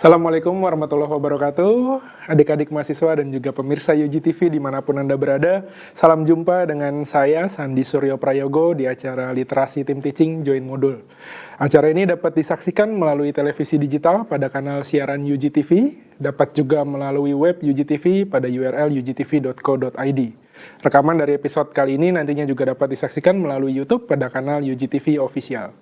Assalamualaikum warahmatullahi wabarakatuh. Adik-adik mahasiswa dan juga pemirsa UGTV dimanapun Anda berada. Salam jumpa dengan saya, Sandi Suryo Prayogo, di acara Literasi Tim Teaching Join Modul. Acara ini dapat disaksikan melalui televisi digital pada kanal siaran UGTV, dapat juga melalui web UGTV pada URL ugtv.co.id. Rekaman dari episode kali ini nantinya juga dapat disaksikan melalui YouTube pada kanal UGTV Official.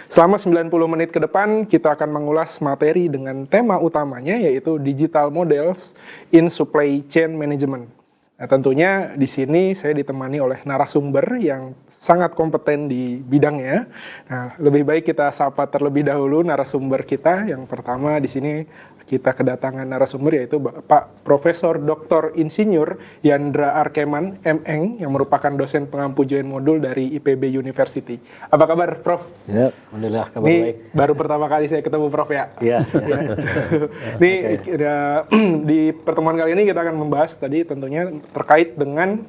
Selama 90 menit ke depan, kita akan mengulas materi dengan tema utamanya, yaitu Digital Models in Supply Chain Management. Nah, tentunya di sini saya ditemani oleh narasumber yang sangat kompeten di bidangnya. Nah, lebih baik kita sapa terlebih dahulu narasumber kita. Yang pertama di sini kita kedatangan narasumber, yaitu Bapak Profesor Dr. Insinyur Yandra Arkeman, MN, yang merupakan dosen pengampu join modul dari IPB University. Apa kabar, Prof? Ya, alhamdulillah kabar Ini baik. baru pertama kali saya ketemu Prof ya. Iya. Ini di pertemuan kali ini kita akan membahas tadi tentunya terkait dengan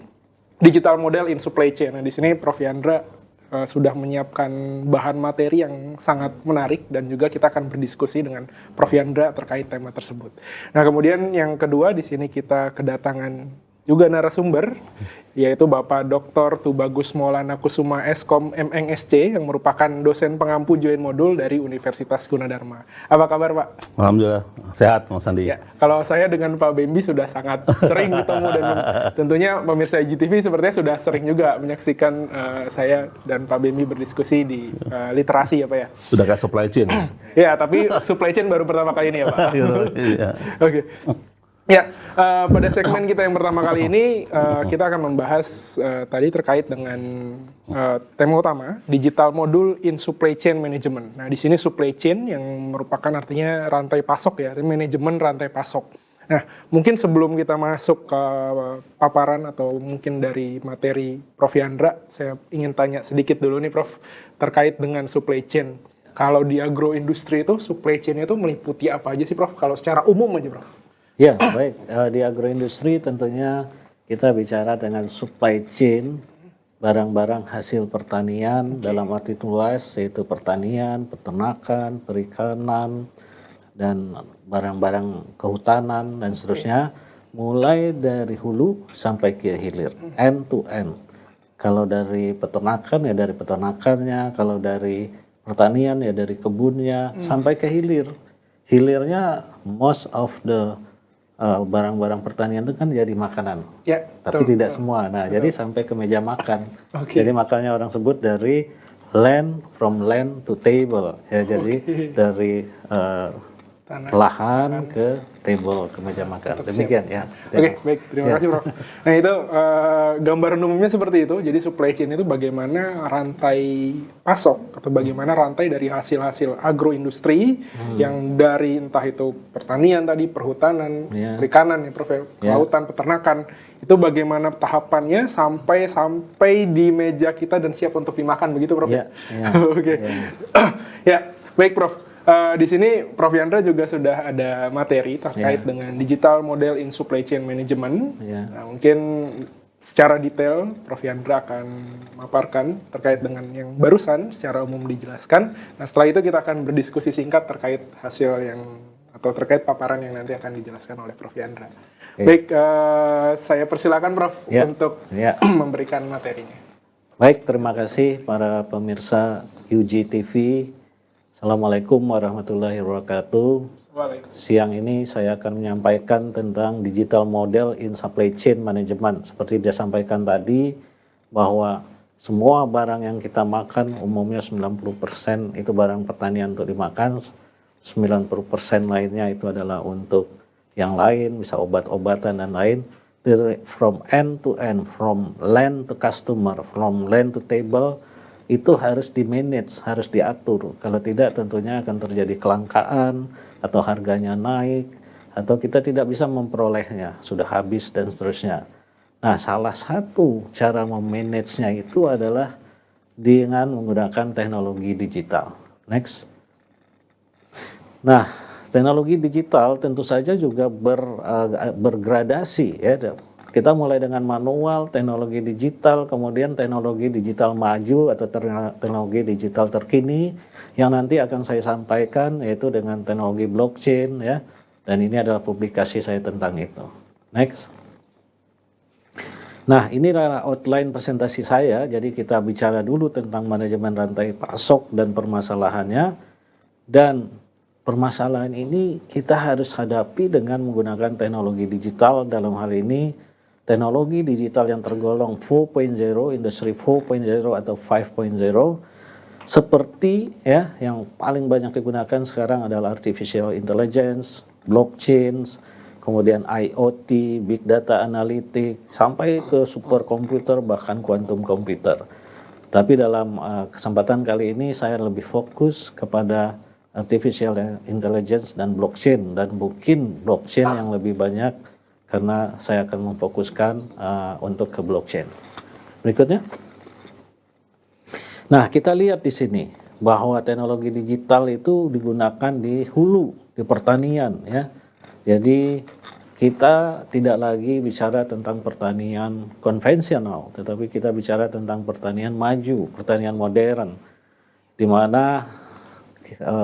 digital model in supply chain. Nah, di sini Prof Yandra sudah menyiapkan bahan materi yang sangat menarik dan juga kita akan berdiskusi dengan Prof Yandra terkait tema tersebut. Nah, kemudian yang kedua di sini kita kedatangan juga narasumber, yaitu Bapak Dr. Tubagus Maulana Kusuma Eskom MNSC yang merupakan dosen pengampu join modul dari Universitas Gunadarma. Apa kabar, Pak? Alhamdulillah sehat, Mas Sandi. Ya, kalau saya dengan Pak Bembi sudah sangat sering ketemu dan tentunya pemirsa IGTV sepertinya sudah sering juga menyaksikan saya dan Pak Bembi berdiskusi di literasi ya, Pak ya. Sudah kayak supply chain. Ya, tapi supply chain baru pertama kali ini ya, Pak. Iya. Oke. Ya, pada segmen kita yang pertama kali ini kita akan membahas tadi terkait dengan tema utama digital modul in supply chain management. Nah, di sini supply chain yang merupakan artinya rantai pasok ya, manajemen rantai pasok. Nah, mungkin sebelum kita masuk ke paparan atau mungkin dari materi Prof Yandra, saya ingin tanya sedikit dulu nih, Prof, terkait dengan supply chain. Kalau di agroindustri itu supply chain itu meliputi apa aja sih, Prof? Kalau secara umum aja, Prof. Ya, baik. Di agroindustri tentunya kita bicara dengan supply chain barang-barang hasil pertanian dalam arti luas, yaitu pertanian, peternakan, perikanan, dan barang-barang kehutanan dan seterusnya, mulai dari hulu sampai ke hilir, end to end. Kalau dari peternakan ya dari peternakannya, kalau dari pertanian ya dari kebunnya, sampai ke hilir. Hilirnya most of the barang-barang pertanian itu kan jadi makanan, Ya, tapi betul, tidak betul. semua. Nah, jadi sampai ke meja makan. Oke. Jadi makanya orang sebut dari from land to table. Ya, jadi dari lahan ke table, ke meja makan. Demikian ya. Oke, baik. Terima kasih, Prof. Nah, itu gambaran umumnya seperti itu. Jadi supply chain itu bagaimana rantai pasok atau bagaimana rantai dari hasil-hasil agroindustri yang dari entah itu pertanian tadi, perhutanan, perikanan, ya, Prof, ya, kelautan, peternakan. Itu bagaimana tahapannya sampai di meja kita dan siap untuk dimakan, begitu, Prof? Ya, ya. Oke. Ya, baik, Prof. Di sini Prof Yandra juga sudah ada materi terkait dengan digital model in supply chain management. Nah, mungkin secara detail Prof Yandra akan memaparkan terkait dengan yang barusan secara umum dijelaskan. Nah, setelah itu kita akan berdiskusi singkat terkait hasil yang atau terkait paparan yang nanti akan dijelaskan oleh Prof Yandra. Baik, saya persilakan Prof untuk memberikan materinya. Baik, terima kasih para pemirsa UGTV. Assalamualaikum warahmatullahi wabarakatuh. Siang ini saya akan menyampaikan tentang digital model in supply chain management. Seperti dia sampaikan tadi, bahwa semua barang yang kita makan umumnya 90% itu barang pertanian untuk dimakan, 90% lainnya itu adalah untuk yang lain, bisa obat-obatan dan lain. From end to end, from land to customer, from land to table, itu harus di-manage, harus diatur. Kalau tidak tentunya akan terjadi kelangkaan atau harganya naik atau kita tidak bisa memperolehnya, sudah habis dan seterusnya. Nah, salah satu cara memanagenya itu adalah dengan menggunakan teknologi digital. Next. Nah, teknologi digital tentu saja juga bergradasi ya. kita mulai dengan manual, teknologi digital, kemudian teknologi digital maju atau teknologi digital terkini yang nanti akan saya sampaikan, yaitu dengan teknologi blockchain ya. Dan ini adalah publikasi saya tentang itu. Next. Nah, ini adalah outline presentasi saya. Jadi kita bicara dulu tentang manajemen rantai pasok dan permasalahannya. Dan permasalahan ini kita harus hadapi dengan menggunakan teknologi digital. Dalam hal ini teknologi digital yang tergolong 4.0, industri 4.0 atau 5.0, seperti ya yang paling banyak digunakan sekarang adalah artificial intelligence, blockchain, kemudian IoT, big data analytic, sampai ke superkomputer bahkan quantum computer. Tapi dalam kesempatan kali ini saya lebih fokus kepada artificial intelligence dan blockchain, dan mungkin blockchain yang lebih banyak karena saya akan memfokuskan untuk ke blockchain. Berikutnya. Nah, kita lihat di sini bahwa teknologi digital itu digunakan di hulu, di pertanian ya. Jadi kita tidak lagi bicara tentang pertanian konvensional, tetapi kita bicara tentang pertanian maju, pertanian modern, di mana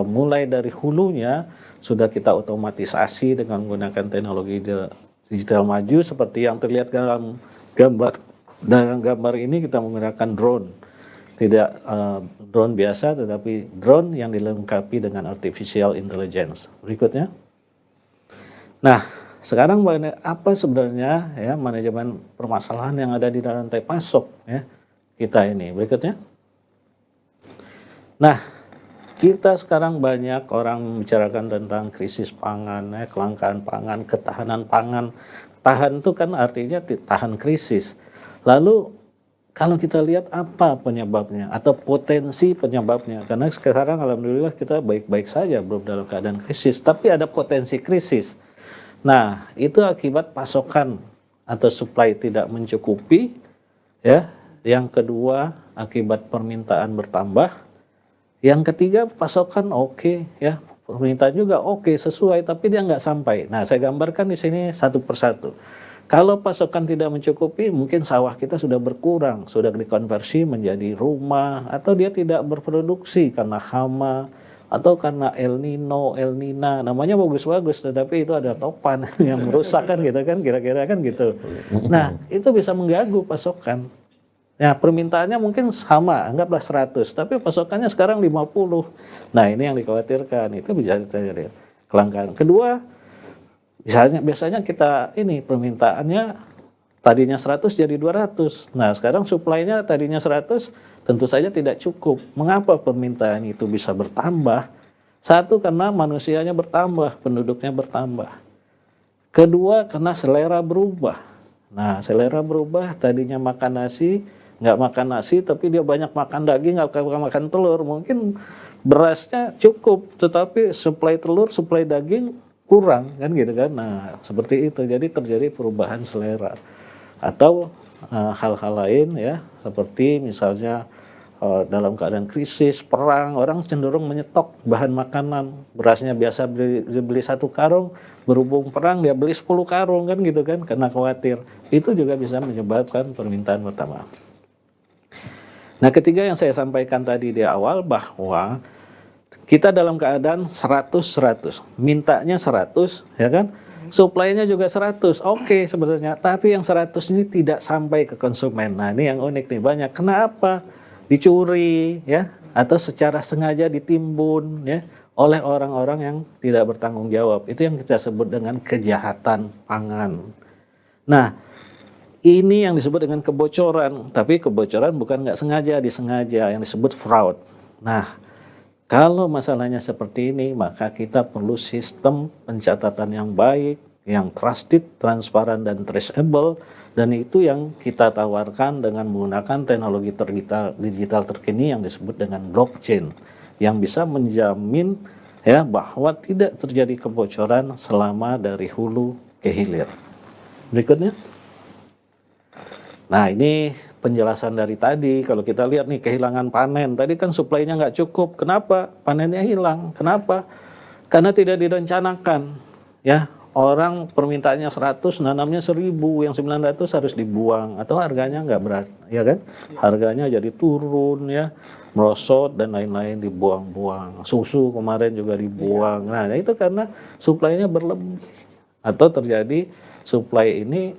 mulai dari hulunya sudah kita otomatisasi dengan menggunakan teknologi digital maju seperti yang terlihat dalam gambar. Dalam gambar ini kita menggunakan drone, tidak drone biasa, tetapi drone yang dilengkapi dengan artificial intelligence. Berikutnya. Nah, sekarang apa sebenarnya ya manajemen permasalahan yang ada di rantai pasok ya kita ini. Berikutnya. Nah, kita sekarang banyak orang membicarakan tentang krisis pangan, ya, kelangkaan pangan, ketahanan pangan. Tahan itu kan artinya tahan krisis. Lalu kalau kita lihat apa penyebabnya atau potensi penyebabnya, karena sekarang alhamdulillah kita baik-baik saja, belum dalam keadaan krisis, tapi ada potensi krisis. Nah, itu akibat pasokan atau supply tidak mencukupi, ya. Yang kedua akibat permintaan bertambah. Yang ketiga pasokan oke, ya, permintaan juga oke, sesuai, tapi dia nggak sampai. Nah, saya gambarkan di sini satu persatu. Kalau pasokan tidak mencukupi, mungkin sawah kita sudah berkurang, sudah dikonversi menjadi rumah, atau dia tidak berproduksi karena hama, atau karena El Nino, El Nina, namanya bagus-bagus, tetapi itu ada topan yang merusak kan gitu kan, kira-kira kan gitu. Nah, itu bisa mengganggu pasokan. Ya, permintaannya mungkin sama, anggaplah 100, tapi pasokannya sekarang 50. Nah, ini yang dikhawatirkan, itu bisa terjadi kelangkaan. Kedua, biasanya kita ini permintaannya tadinya 100 jadi 200. Nah, sekarang supply-nya tadinya 100, tentu saja tidak cukup. Mengapa permintaan itu bisa bertambah? Satu, karena manusianya bertambah, penduduknya bertambah. Kedua, karena selera berubah. Nah, selera berubah, tadinya makan nasi, nggak makan nasi, tapi dia banyak makan daging, nggak makan telur. Mungkin berasnya cukup, tetapi suplai telur, suplai daging kurang, kan gitu kan. Nah, seperti itu. Jadi terjadi perubahan selera. Atau hal-hal lain ya, seperti misalnya dalam keadaan krisis, perang, orang cenderung menyetok bahan makanan. Berasnya biasa beli 1 karung, berhubung perang dia beli 10 karung, kan gitu kan, karena khawatir. Itu juga bisa menyebabkan permintaan bertambah. Nah, ketiga yang saya sampaikan tadi di awal bahwa kita dalam keadaan 100-100, mintanya 100, ya kan? Supply-nya juga 100, oke sebenarnya, tapi yang 100 ini tidak sampai ke konsumen. Nah, ini yang unik nih, banyak. Kenapa? Dicuri, ya, atau secara sengaja ditimbun, ya, oleh orang-orang yang tidak bertanggung jawab. Itu yang kita sebut dengan kejahatan pangan. Nah, ini yang disebut dengan kebocoran, tapi kebocoran bukan nggak sengaja, disengaja, yang disebut fraud. Nah, kalau masalahnya seperti ini, maka kita perlu sistem pencatatan yang baik, yang trusted, transparan, dan traceable, dan itu yang kita tawarkan dengan menggunakan teknologi digital terkini yang disebut dengan blockchain, yang bisa menjamin ya bahwa tidak terjadi kebocoran selama dari hulu ke hilir. Berikutnya. Nah, ini penjelasan dari tadi. Kalau kita lihat nih kehilangan panen, tadi kan suplainya nggak cukup. Kenapa? Panennya hilang. Kenapa? Karena tidak direncanakan. Ya, orang permintaannya 100, nanamnya 1000, yang 900 harus dibuang atau harganya nggak berat, ya kan? Harganya jadi turun ya, merosot dan lain-lain dibuang-buang. Susu kemarin juga dibuang. Nah, itu karena suplainya berlebih atau terjadi suplai ini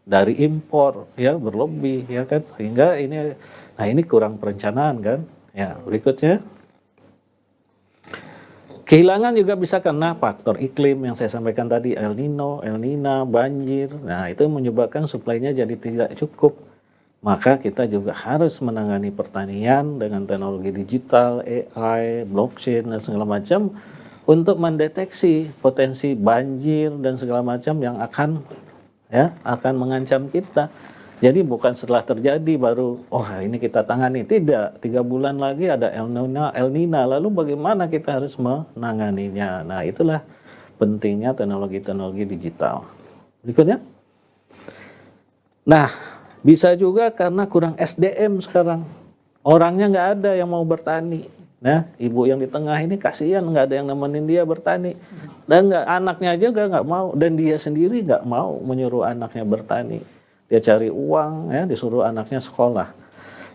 dari impor ya berlebih ya kan, sehingga ini kurang perencanaan kan. Ya, berikutnya. Kehilangan juga bisa karena faktor iklim yang saya sampaikan tadi, El Nino, El Nina, banjir. Nah, itu menyebabkan suplainya jadi tidak cukup. Maka kita juga harus menangani pertanian dengan teknologi digital, AI, blockchain, dan segala macam untuk mendeteksi potensi banjir dan segala macam yang akan mengancam kita. Jadi bukan setelah terjadi baru, ini kita tangani. Tidak, 3 bulan lagi ada El Nina, lalu bagaimana kita harus menanganinya. Nah, itulah pentingnya teknologi-teknologi digital. Berikutnya. Nah, bisa juga karena kurang SDM sekarang. Orangnya nggak ada yang mau bertani. Nah, ibu yang di tengah ini kasihan, nggak ada yang nemenin dia bertani. Dan anaknya juga nggak mau, dan dia sendiri nggak mau menyuruh anaknya bertani. Dia cari uang, ya, disuruh anaknya sekolah.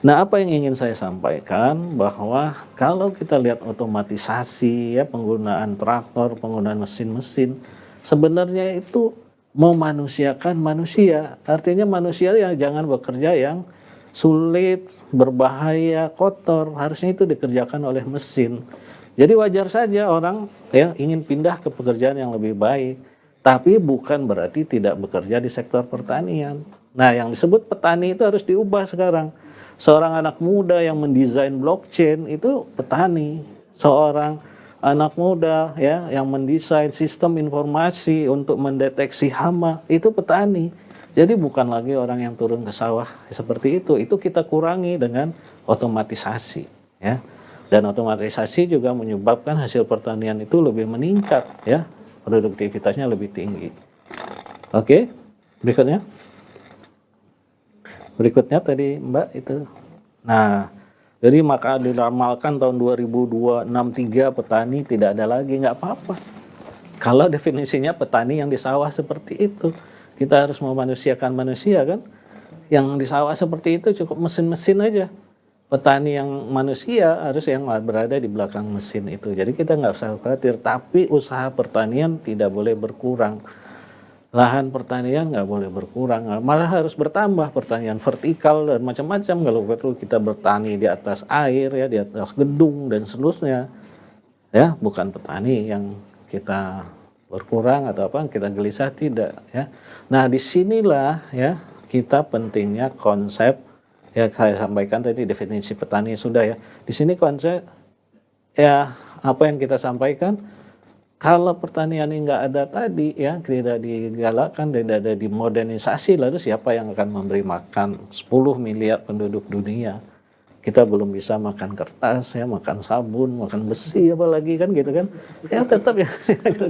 Nah, apa yang ingin saya sampaikan bahwa kalau kita lihat otomatisasi, ya, penggunaan traktor, penggunaan mesin-mesin, sebenarnya itu memanusiakan manusia. Artinya manusia yang jangan bekerja yang sulit, berbahaya, kotor. Harusnya itu dikerjakan oleh mesin. Jadi wajar saja orang ya ingin pindah ke pekerjaan yang lebih baik. Tapi bukan berarti tidak bekerja di sektor pertanian. Nah, yang disebut petani itu harus diubah sekarang. Seorang anak muda yang mendesain blockchain itu petani. Seorang anak muda ya yang mendesain sistem informasi untuk mendeteksi hama itu petani. Jadi bukan lagi orang yang turun ke sawah seperti itu. Itu kita kurangi dengan otomatisasi, ya. Dan otomatisasi juga menyebabkan hasil pertanian itu lebih meningkat, ya. Produktivitasnya lebih tinggi. Oke, berikutnya. Berikutnya tadi Mbak itu. Nah, jadi maka diramalkan tahun 2263 petani tidak ada lagi, nggak apa-apa. Kalau definisinya petani yang di sawah seperti itu, kita harus memanusiakan manusia kan. Yang di sawah seperti itu cukup mesin-mesin aja. Petani yang manusia harus yang berada di belakang mesin itu. Jadi kita nggak usah khawatir, tapi usaha pertanian tidak boleh berkurang. Lahan pertanian nggak boleh berkurang, malah harus bertambah, pertanian vertikal dan macam-macam. Kalau perlu kita bertani di atas air, ya, di atas gedung dan seterusnya, ya, bukan petani yang kita berkurang atau apa, kita gelisah, tidak, ya. Nah, disinilah ya kita pentingnya konsep, ya saya sampaikan tadi definisi petani sudah ya. Di sini konsep ya apa yang kita sampaikan. Kalau pertanian ini nggak ada tadi, ya, tidak digalakkan, tidak ada dimodernisasi, lalu siapa yang akan memberi makan 10 miliar penduduk dunia? Kita belum bisa makan kertas, ya, makan sabun, makan besi, apalagi kan gitu kan? Ya tetap ya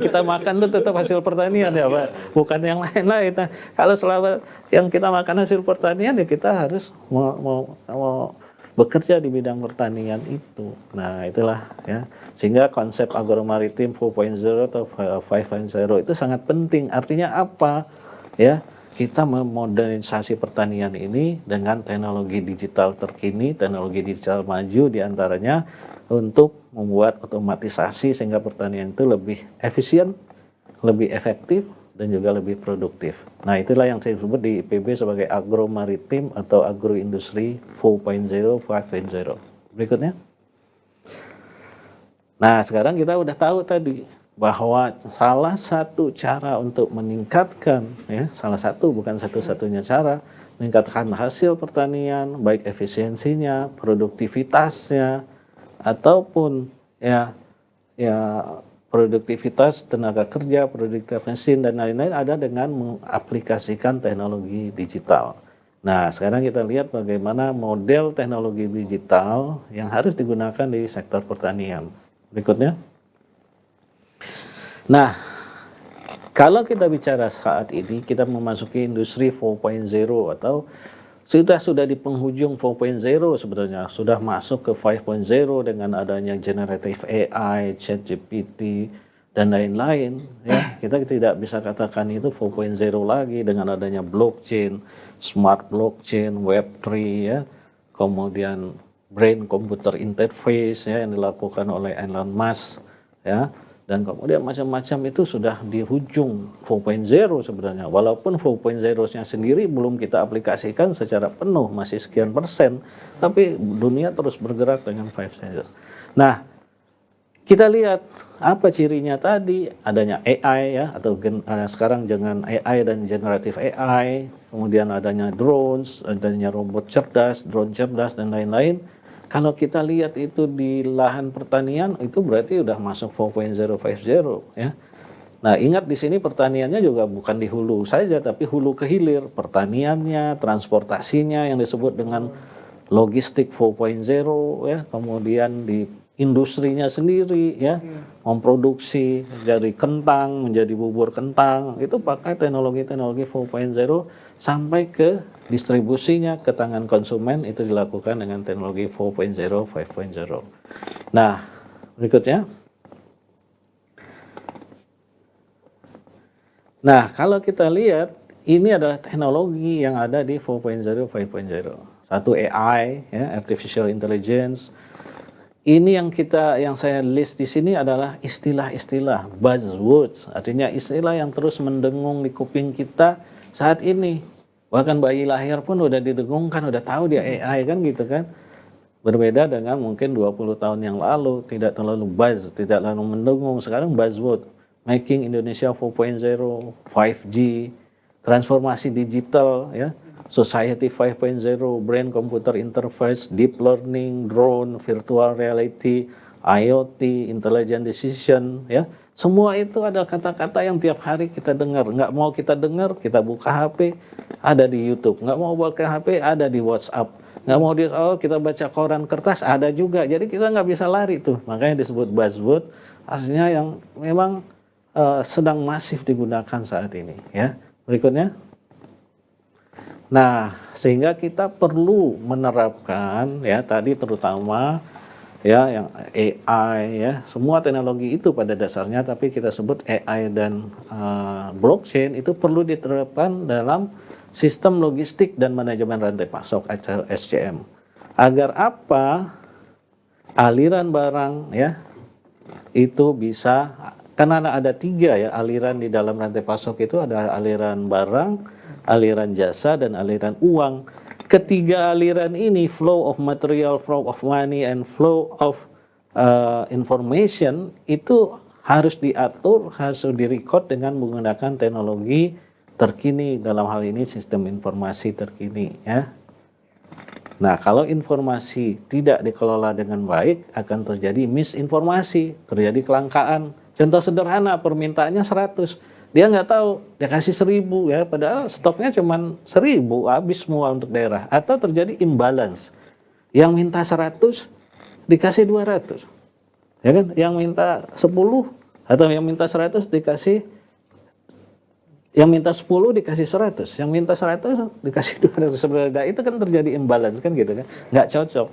kita makan itu tetap hasil pertanian ya Pak, bukan yang lain-lain. Nah, kalau selama yang kita makan hasil pertanian ya kita harus mau bekerja di bidang pertanian itu. Nah, itulah ya. Sehingga konsep agromaritim 4.0 atau 5.0 itu sangat penting. Artinya apa? Ya, kita memodernisasi pertanian ini dengan teknologi digital terkini, teknologi digital maju diantaranya untuk membuat otomatisasi sehingga pertanian itu lebih efisien, lebih efektif, dan juga lebih produktif. Nah, itulah yang saya sebut di IPB sebagai agromaritim atau agroindustri 4.0, 5.0. Berikutnya. Nah, sekarang kita udah tahu tadi bahwa salah satu cara untuk meningkatkan, ya, salah satu bukan satu-satunya cara meningkatkan hasil pertanian, baik efisiensinya, produktivitasnya, ataupun ya produktivitas tenaga kerja, produktivitas mesin, dan lain-lain ada dengan mengaplikasikan teknologi digital. Nah, sekarang kita lihat bagaimana model teknologi digital yang harus digunakan di sektor pertanian. Berikutnya. Nah, kalau kita bicara saat ini, kita memasuki industri 4.0 atau sudah di penghujung 4.0 sebenarnya, sudah masuk ke 5.0 dengan adanya generative AI, ChatGPT, dan lain-lain, ya. Kita tidak bisa katakan itu 4.0 lagi dengan adanya blockchain, smart blockchain, Web3, ya. Kemudian brain computer interface, ya, yang dilakukan oleh Elon Musk, ya. Dan kemudian macam-macam itu sudah di ujung 4.0 sebenarnya. Walaupun 4.0-nya sendiri belum kita aplikasikan secara penuh, masih sekian persen. Tapi dunia terus bergerak dengan 5.0. Nah, kita lihat apa cirinya tadi, adanya AI, ya, atau sekarang dengan AI dan generatif AI, kemudian adanya drones, adanya robot cerdas, drone cerdas, dan lain-lain. Kalau kita lihat itu di lahan pertanian, itu berarti udah masuk 4.0, 5.0, ya. Nah, ingat di sini pertaniannya juga bukan di hulu saja, tapi hulu ke hilir. Pertaniannya, transportasinya yang disebut dengan logistik 4.0, ya. Kemudian di industrinya sendiri, ya, memproduksi dari kentang menjadi bubur kentang, itu pakai teknologi-teknologi 4.0 sampai ke distribusinya ke tangan konsumen, itu dilakukan dengan teknologi 4.0, 5.0. Nah, berikutnya. Nah, kalau kita lihat, ini adalah teknologi yang ada di 4.0, 5.0. Satu AI, ya, artificial intelligence. Ini yang saya list di sini adalah istilah-istilah, buzzwords, artinya istilah yang terus mendengung di kuping kita saat ini. Bahkan bayi lahir pun udah didengungkan, udah tahu dia AI kan gitu kan. Berbeda dengan mungkin 20 tahun yang lalu, tidak terlalu buzz, tidak terlalu mendengung. Sekarang buzzword, making Indonesia 4.0, 5G, transformasi digital, ya. Society 5.0, brain computer interface, deep learning, drone, virtual reality, IoT, intelligent decision, ya. Semua itu adalah kata-kata yang tiap hari kita dengar. Nggak mau kita dengar, kita buka HP, ada di YouTube. Nggak mau buka HP, ada di WhatsApp. Nggak mau kita baca koran kertas, ada juga. Jadi kita nggak bisa lari tuh. Makanya disebut buzzword, artinya yang memang sedang masif digunakan saat ini, ya. Berikutnya. Nah, sehingga kita perlu menerapkan, ya, tadi terutama, ya, yang AI, ya, semua teknologi itu pada dasarnya, tapi kita sebut AI dan blockchain itu perlu diterapkan dalam sistem logistik dan manajemen rantai pasok atau SCM. Agar apa? Aliran barang, ya, itu bisa, karena ada 3, ya, aliran di dalam rantai pasok itu, ada aliran barang, aliran jasa, dan aliran uang. Ketiga aliran ini, flow of material, flow of money, and flow of information, itu harus diatur, harus direcord dengan menggunakan teknologi terkini, dalam hal ini sistem informasi terkini, ya. Nah, kalau informasi tidak dikelola dengan baik, akan terjadi misinformasi, terjadi kelangkaan. Contoh sederhana, permintaannya 100, dia nggak tahu, dia kasih 1000, ya, padahal stoknya cuma 1000, habis semua untuk daerah. Atau terjadi imbalance, yang minta 100 dikasih 200, ya kan? Yang minta 10 atau yang minta 100 dikasih, yang minta 10 dikasih 100, yang minta 100 dikasih 200. Sebenarnya itu kan terjadi imbalance kan gitu kan, nggak cocok.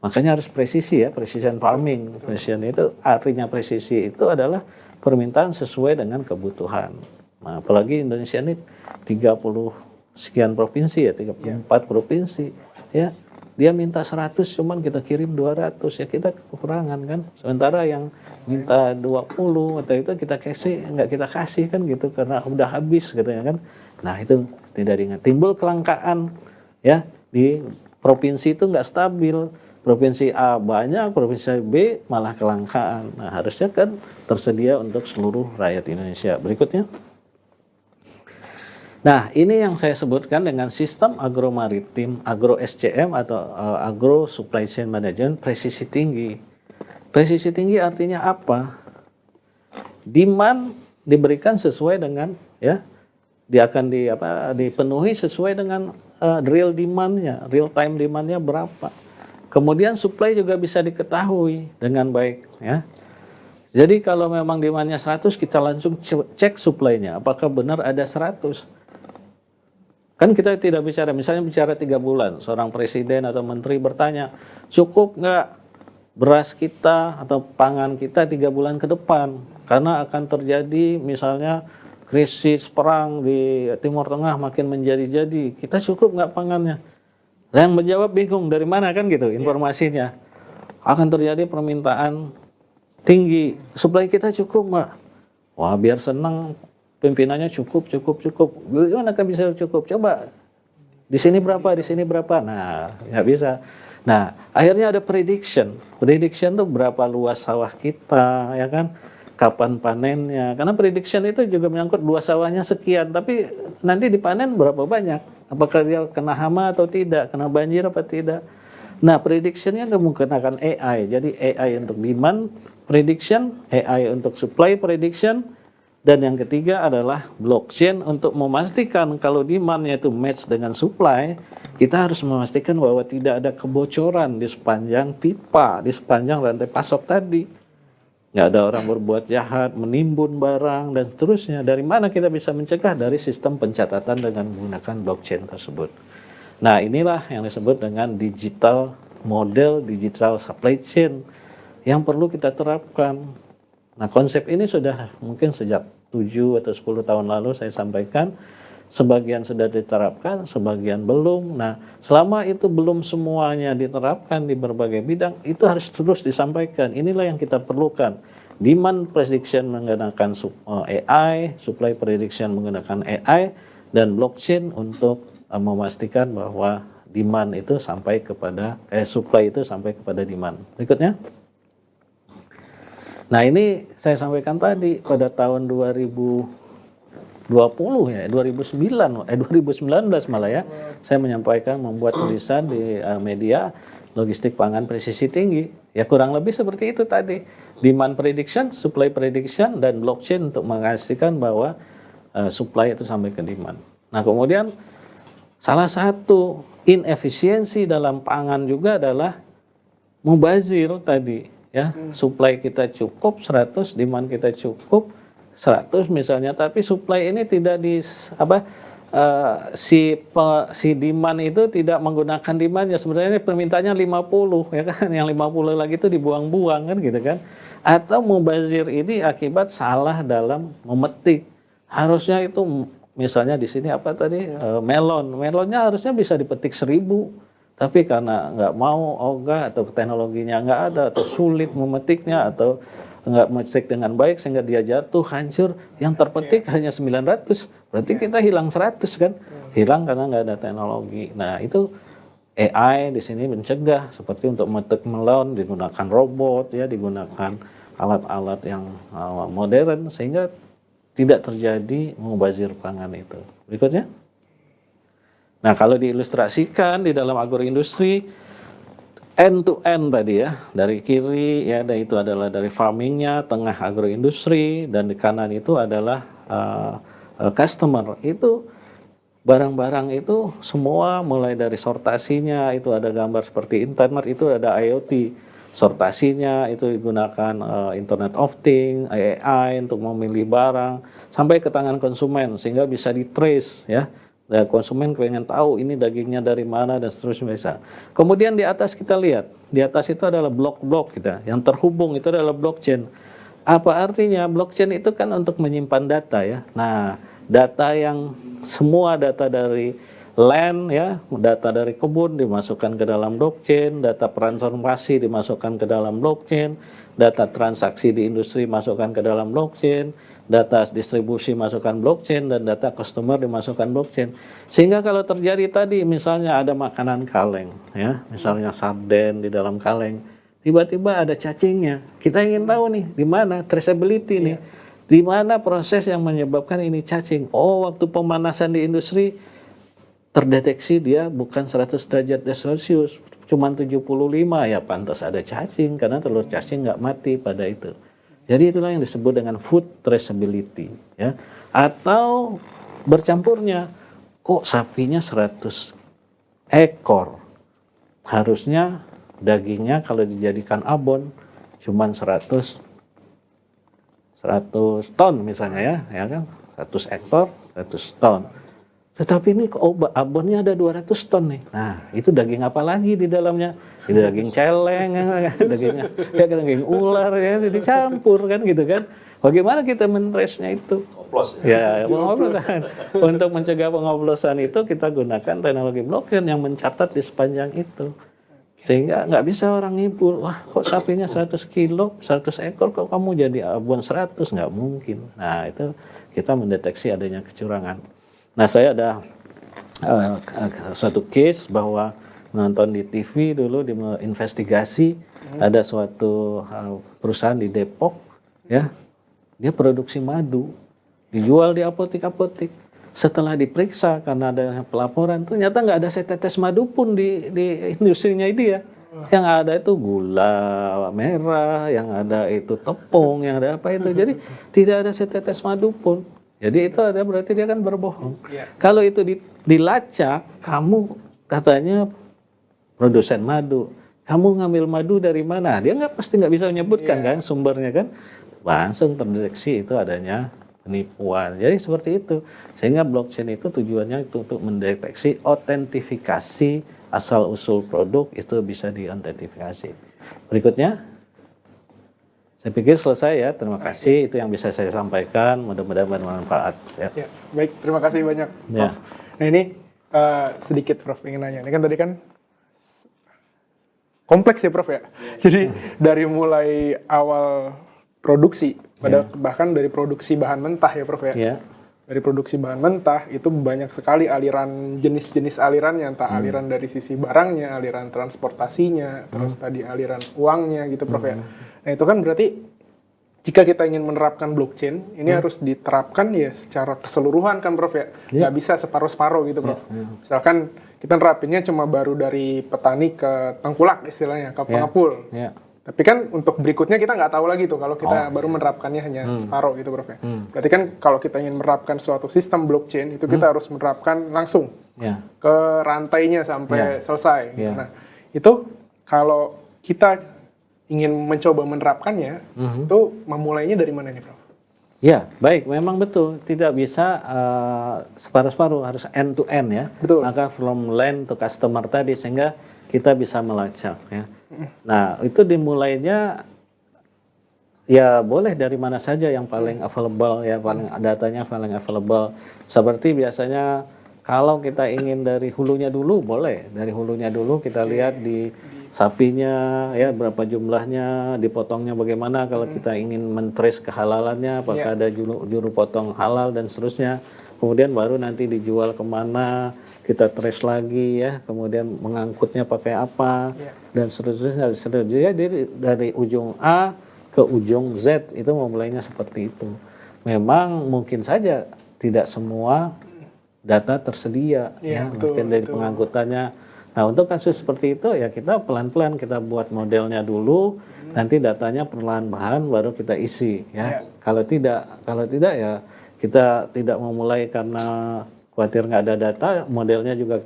Makanya harus presisi, ya, precision farming. Precision itu artinya, presisi itu adalah permintaan sesuai dengan kebutuhan. Nah, apalagi Indonesia ini 30 sekian provinsi, ya, 34 provinsi, ya. Dia minta 100, cuman kita kirim 200, ya, kita kekurangan kan. Sementara yang minta 20 atau itu kita kasih, nggak kita kasih kan gitu, karena udah habis gitu, ya kan. Nah, itu tidak diingat. Timbul kelangkaan, ya, di provinsi itu nggak stabil. Provinsi A banyak, provinsi B malah kelangkaan. Nah, harusnya kan tersedia untuk seluruh rakyat Indonesia. Berikutnya. Nah, ini yang saya sebutkan dengan sistem agromaritim, agro SCM atau agro supply chain management presisi tinggi. Presisi tinggi artinya apa? Demand diberikan sesuai dengan, ya, dia akan dipenuhi sesuai dengan real demand-nya, real time demand-nya berapa. Kemudian supply juga bisa diketahui dengan baik, ya. Jadi kalau memang demand-nya 100, kita langsung cek supply-nya, apakah benar ada 100. Kan kita tidak bicara, misalnya bicara 3 bulan, seorang presiden atau menteri bertanya, cukup nggak beras kita atau pangan kita 3 bulan ke depan? karena akan terjadi misalnya krisis perang di Timur Tengah makin menjadi-jadi, kita cukup nggak pangannya? Yang menjawab bingung, dari mana kan gitu informasinya. Akan terjadi permintaan tinggi, supply kita cukup nggak? Wah, biar senang pimpinannya cukup. Gimana kan bisa cukup? Coba di sini berapa, di sini berapa? Nah, nggak bisa. Nah, akhirnya ada prediction. Prediction tuh berapa luas sawah kita, ya kan? Kapan panennya? Karena prediction itu juga menyangkut luas sawahnya sekian, tapi nanti dipanen berapa banyak? Apakah dia kena hama atau tidak? Kena banjir apa tidak? Nah, predictionnya menggunakan AI. Jadi AI untuk demand prediction, AI untuk supply prediction, dan yang ketiga adalah blockchain untuk memastikan kalau demandnya itu match dengan supply. Kita harus memastikan bahwa tidak ada kebocoran di sepanjang pipa, di sepanjang rantai pasok tadi. Nggak ada orang berbuat jahat, menimbun barang, dan seterusnya. Dari mana kita bisa mencegah? Dari sistem pencatatan dengan menggunakan blockchain tersebut. Nah, inilah yang disebut dengan digital model, digital supply chain yang perlu kita terapkan. Nah, konsep ini sudah mungkin sejak 7 atau 10 tahun lalu saya sampaikan. Sebagian sudah diterapkan, sebagian belum. Nah, selama itu belum semuanya diterapkan di berbagai bidang, itu harus terus disampaikan. Inilah yang kita perlukan. Demand prediction menggunakan AI, supply prediction menggunakan AI, dan blockchain untuk memastikan bahwa demand itu sampai kepada supply itu sampai kepada demand. Berikutnya. Nah, ini saya sampaikan tadi pada tahun 2019 malah ya, saya menyampaikan membuat tulisan di media logistik pangan presisi tinggi. Ya kurang lebih seperti itu tadi. Demand prediction, supply prediction, dan blockchain untuk memastikan bahwa supply itu sampai ke demand. Nah, kemudian salah satu inefisiensi dalam pangan juga adalah mubazir tadi ya. Supply kita cukup 100, demand kita cukup 100 misalnya, tapi supply ini tidak si demand itu tidak menggunakan demandnya. Sebenarnya permintaannya 50 ya kan, yang 50 lagi itu dibuang-buang kan gitu kan. Atau mubazir ini akibat salah dalam memetik. Harusnya itu misalnya di sini apa tadi melonnya harusnya bisa dipetik 1000, tapi karena nggak mau ogah atau teknologinya nggak ada atau sulit memetiknya atau nggak memetik dengan baik sehingga dia jatuh hancur, yang terpetik hanya 900, berarti kita hilang 100 kan, hilang karena nggak ada teknologi. Nah, itu AI di sini mencegah, seperti untuk memetik melon digunakan robot ya, digunakan alat-alat yang modern sehingga tidak terjadi mubazir pangan itu. Berikutnya. Nah, kalau diilustrasikan di dalam agroindustri end to end tadi ya, dari kiri ya, dan itu adalah dari farmingnya, tengah agroindustri, dan di kanan itu adalah customer. Itu barang-barang itu semua mulai dari sortasinya, itu ada gambar seperti internet, itu ada IoT. Sortasinya itu digunakan Internet of Things, AI untuk memilih barang, sampai ke tangan konsumen sehingga bisa di-trace ya. Dan konsumen pengen tahu ini dagingnya dari mana dan seterusnya bisa. Kemudian di atas kita lihat, di atas itu adalah blok-blok kita, yang terhubung itu adalah blockchain. Apa artinya? Blockchain itu kan untuk menyimpan data ya. Nah, data yang semua data dari land ya, data dari kebun dimasukkan ke dalam blockchain, data transformasi dimasukkan ke dalam blockchain, data transaksi di industri masukkan ke dalam blockchain, data distribusi masukkan blockchain, dan data customer dimasukkan blockchain. Sehingga kalau terjadi tadi misalnya ada makanan kaleng ya, misalnya sarden di dalam kaleng, tiba-tiba ada cacingnya. Kita ingin tahu nih di mana traceability nih. Di mana proses yang menyebabkan ini cacing? Oh, waktu pemanasan di industri terdeteksi dia bukan 100 derajat Celcius, cuma 75, ya pantas ada cacing karena telur cacing nggak mati pada itu. Jadi itulah yang disebut dengan food traceability ya. Atau bercampurnya, kok sapinya 100 ekor, harusnya dagingnya kalau dijadikan abon cuma 100 ton misalnya ya kan, 100 ekor 100 ton. Tetapi ini abonnya ada 200 ton nih. Nah, itu daging apa lagi di dalamnya? Daging celeng, daging ular, ya, dicampur kan gitu kan. Bagaimana kita men-trace-nya itu? Ya, pengoplosan. Untuk mencegah pengoplosan itu kita gunakan teknologi blockchain yang mencatat di sepanjang itu. Sehingga nggak bisa orang ngibul, wah kok sapinya 100 kilo, 100 ekor, kok kamu jadi abon 100? Nggak mungkin. Nah, itu kita mendeteksi adanya kecurangan. Nah, saya ada satu case bahwa nonton di TV dulu di investigasi ada suatu perusahaan di Depok, ya, dia produksi madu, dijual di apotek-apotek. Setelah diperiksa karena ada pelaporan, ternyata nggak ada setetes madu pun di industrinya dia. Yang ada itu gula merah, yang ada itu tepung, yang ada apa itu. Jadi tidak ada setetes madu pun. Jadi itu ada berarti dia kan berbohong. Kalau itu dilacak, kamu katanya produsen madu, kamu ngambil madu dari mana? Dia pasti nggak bisa menyebutkan kan sumbernya kan. Langsung terdeteksi itu adanya penipuan. Jadi seperti itu. Sehingga blockchain itu tujuannya itu untuk mendeteksi otentifikasi asal usul produk itu bisa diidentifikasi. Berikutnya. Saya pikir selesai ya, terima kasih. Itu yang bisa saya sampaikan, mudah-mudahan bermanfaat. Ya. Ya, baik, terima kasih banyak, Prof. Ya. Nah ini sedikit Prof ingin nanya. Ini kan tadi kan kompleks ya Prof ya. Jadi dari mulai awal produksi, bahkan dari produksi bahan mentah ya Prof ya. Dari produksi bahan mentah itu banyak sekali aliran, jenis-jenis alirannya, entah aliran dari sisi barangnya, aliran transportasinya, terus tadi aliran uangnya gitu Prof ya. Nah itu kan berarti jika kita ingin menerapkan blockchain, ini harus diterapkan ya secara keseluruhan kan Prof ya. Nggak bisa separuh-separuh gitu Prof. Misalkan kita nerapinnya cuma baru dari petani ke tengkulak istilahnya, ke pengepul. Tapi kan untuk berikutnya kita nggak tahu lagi tuh kalau kita baru menerapkannya hanya separuh gitu Prof ya. Berarti kan kalau kita ingin menerapkan suatu sistem blockchain itu kita harus menerapkan langsung ke rantainya sampai selesai. Nah itu kalau kita ingin mencoba menerapkannya, itu memulainya dari mana nih Prof? Ya, baik, memang betul. Tidak bisa separuh-separuh, harus end to end ya. Betul. Maka from land to customer tadi, sehingga kita bisa melacak ya. Nah, itu dimulainya ya boleh dari mana saja yang paling available ya, paling datanya paling available. Seperti biasanya kalau kita ingin dari hulunya dulu, boleh. Dari hulunya dulu kita lihat di sapinya ya berapa jumlahnya, dipotongnya bagaimana, kalau kita ingin men-trace kehalalannya apakah ada juru potong halal dan seterusnya. Kemudian baru nanti dijual kemana, kita trace lagi ya, kemudian mengangkutnya pakai apa dan seterusnya. Dari ujung A ke ujung Z itu memulainya seperti itu. Memang mungkin saja tidak semua data tersedia mungkin dari pengangkutannya. Nah untuk kasus seperti itu ya kita pelan-pelan kita buat modelnya dulu, nanti datanya perlahan-lahan baru kita isi ya. Kalau tidak ya kita tidak memulai karena khawatir nggak ada data, modelnya juga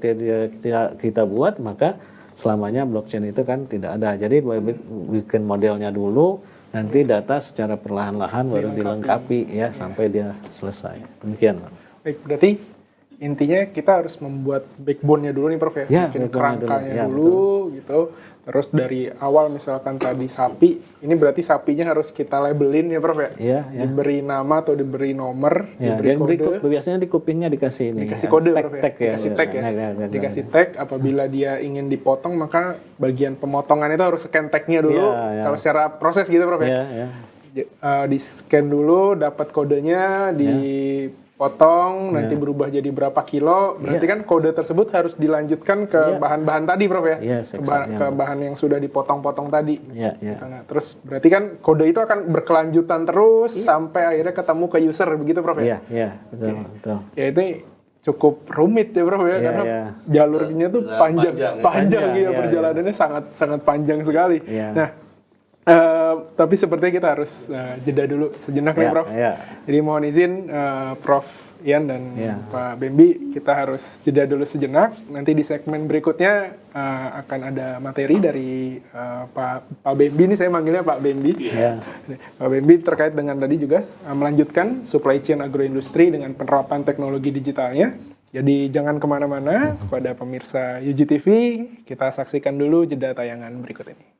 kita buat, maka selamanya blockchain itu kan tidak ada. Jadi bikin modelnya dulu, nanti data secara perlahan-lahan baru dilengkapi ya sampai dia selesai. Demikian. Baik, berarti intinya kita harus membuat backbone-nya dulu nih Prof ya, bikin kerangkanya dulu gitu. Terus dari awal misalkan tadi sapi, ini berarti sapinya harus kita labelin ya Prof ya, diberi nama atau diberi nomor, diberi kode. Biasanya di kupingnya dikasih ini. Dikasih kode tag, Prof ya, tag dikasih tag ya, dikasih tag. Apabila dia ingin dipotong maka bagian pemotongan itu harus scan tagnya dulu. Kalau secara proses gitu Prof ya, di scan dulu, dapat kodenya, potong, nanti berubah jadi berapa kilo, berarti kan kode tersebut harus dilanjutkan ke bahan-bahan tadi Prof ya, ke bahan yang sudah dipotong-potong tadi. Nah, terus berarti kan kode itu akan berkelanjutan terus sampai akhirnya ketemu ke user begitu Prof ya? Iya, betul. Ya itu cukup rumit ya Prof ya, karena jalurnya tuh panjang gitu, perjalanannya sangat panjang sekali. Nah, tapi sepertinya kita harus jeda dulu sejenak nih Prof. Jadi mohon izin Prof Ian dan Pak Bembi, kita harus jeda dulu sejenak. Nanti di segmen berikutnya akan ada materi dari Pak Bembi, ini saya manggilnya Pak Bembi. Pak Bembi terkait dengan tadi juga melanjutkan supply chain agroindustri dengan penerapan teknologi digitalnya. Jadi jangan kemana-mana, kepada pemirsa UGTV, kita saksikan dulu jeda tayangan berikut ini.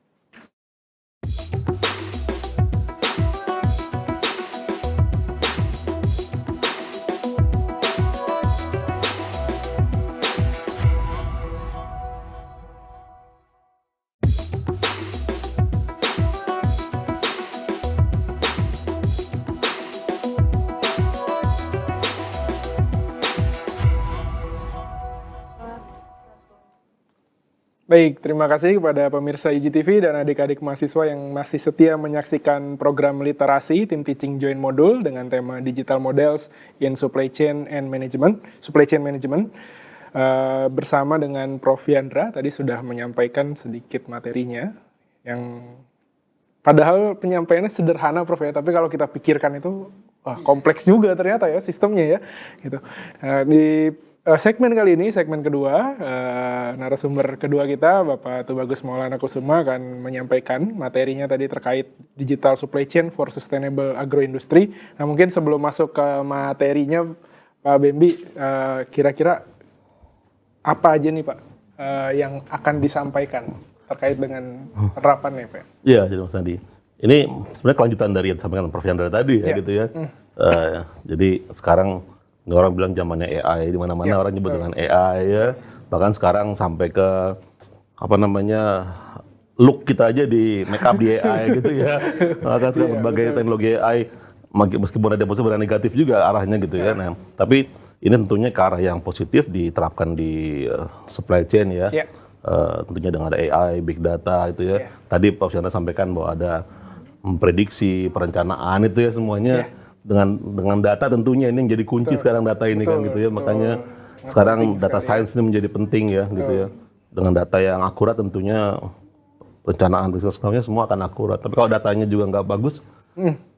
Baik, terima kasih kepada pemirsa UGTV dan adik-adik mahasiswa yang masih setia menyaksikan program literasi Tim Teaching Join Modul dengan tema Digital Models in Supply Chain Management. Bersama dengan Prof. Yandra, tadi sudah menyampaikan sedikit materinya, yang padahal penyampaiannya sederhana, Prof. ya, tapi kalau kita pikirkan itu kompleks juga ternyata ya sistemnya ya. Gitu. Di segmen kali ini, segmen kedua, narasumber kedua kita, Bapak Tubagus Maulana Kusuma akan menyampaikan materinya tadi terkait Digital Supply Chain for Sustainable Agroindustry. Nah mungkin sebelum masuk ke materinya, Pak Bembi, kira-kira apa aja nih Pak yang akan disampaikan terkait dengan penerapannya Pak? Iya, jadi Mas Andi. Ini sebenarnya kelanjutan dari yang disampaikan Prof. Yandra tadi ya, gitu ya. Jadi sekarang orang bilang zamannya AI, di mana-mana orang nyebut dengan AI ya. Bahkan sekarang sampai ke look kita aja di make up di AI gitu ya. Bahkan sekarang berbagai teknologi AI, meskipun ada positif dan negatif juga arahnya gitu ya. Nah, tapi ini tentunya ke arah yang positif diterapkan di supply chain ya. Tentunya dengan ada AI, big data itu ya. Tadi Pak Chandra sampaikan bahwa ada memprediksi, perencanaan itu ya semuanya. Dengan data tentunya ini yang jadi kunci sekarang data ini kan gitu ya, makanya sekarang data science ini menjadi penting ya gitu ya. Dengan data yang akurat tentunya perencanaan bisnis plannya semua akan akurat. Tapi kalau datanya juga nggak bagus,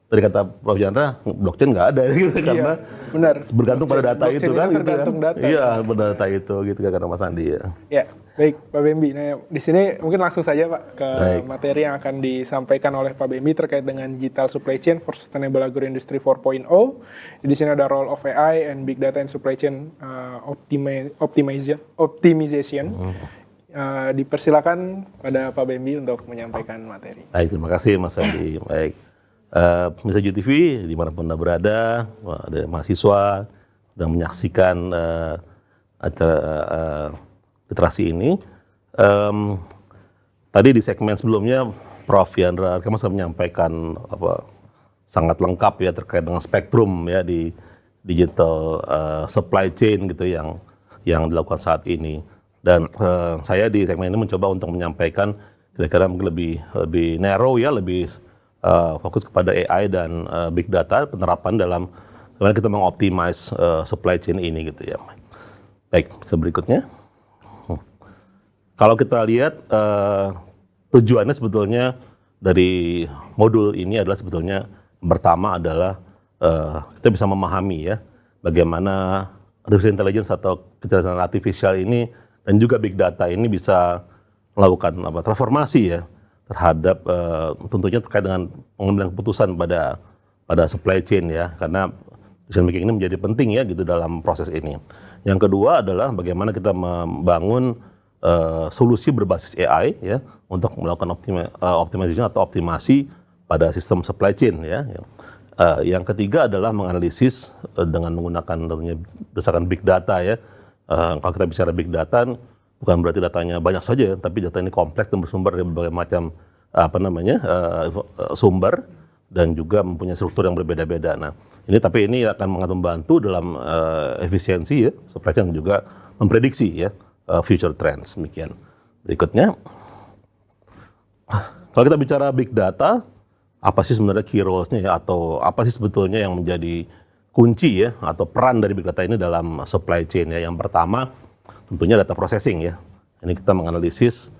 tadi kata Prof. Chandra, blockchain nggak ada gitu karena benar. Bergantung pada data itu kan gitu kan. Data. Iya, pada data itu gitu kan kata Mas Andi ya. Ya, baik Pak Bembi. Nah, di sini mungkin langsung saja Pak ke materi yang akan disampaikan oleh Pak Bembi terkait dengan Digital Supply Chain for Sustainable Agroindustry 4.0. Di sini ada role of AI and Big Data and Supply Chain optimization. Dipersilakan pada Pak Bembi untuk menyampaikan materi. Baik, terima kasih Mas Andi. Baik. Pemirsa UGTV dimanapun Anda berada, ada mahasiswa sedang menyaksikan acara literasi ini. Tadi di segmen sebelumnya Prof. Yandra sudah menyampaikan sangat lengkap ya terkait dengan spektrum ya di digital supply chain gitu yang dilakukan saat ini. Dan saya di segmen ini mencoba untuk menyampaikan kira-kira mungkin lebih narrow ya, lebih fokus kepada AI dan big data, penerapan dalam bagaimana kita mengoptimize supply chain ini gitu ya. Baik, berikutnya. Kalau kita lihat tujuannya sebetulnya dari modul ini adalah sebetulnya pertama adalah kita bisa memahami ya bagaimana artificial intelligence atau kecerdasan artifisial ini dan juga big data ini bisa melakukan transformasi ya terhadap tentunya terkait dengan pengambilan keputusan pada supply chain ya, karena decision making ini menjadi penting ya gitu dalam proses ini. Yang kedua adalah bagaimana kita membangun solusi berbasis AI ya untuk melakukan optimization atau optimasi pada sistem supply chain ya. Yang ketiga adalah menganalisis dengan menggunakan tentunya berdasarkan big data ya. Kalau kita bicara big data bukan berarti datanya banyak saja, tapi data ini kompleks dan bersumber dari berbagai macam sumber dan juga mempunyai struktur yang berbeda-beda. Nah, tapi ini akan membantu dalam efisiensi ya, supply chain juga memprediksi ya future trends. Demikian. Berikutnya, kalau kita bicara big data, apa sih sebenarnya key roles-nya ya, atau apa sih sebetulnya yang menjadi kunci ya atau peran dari big data ini dalam supply chain ya. Yang pertama tentunya data processing ya. Ini kita menganalisis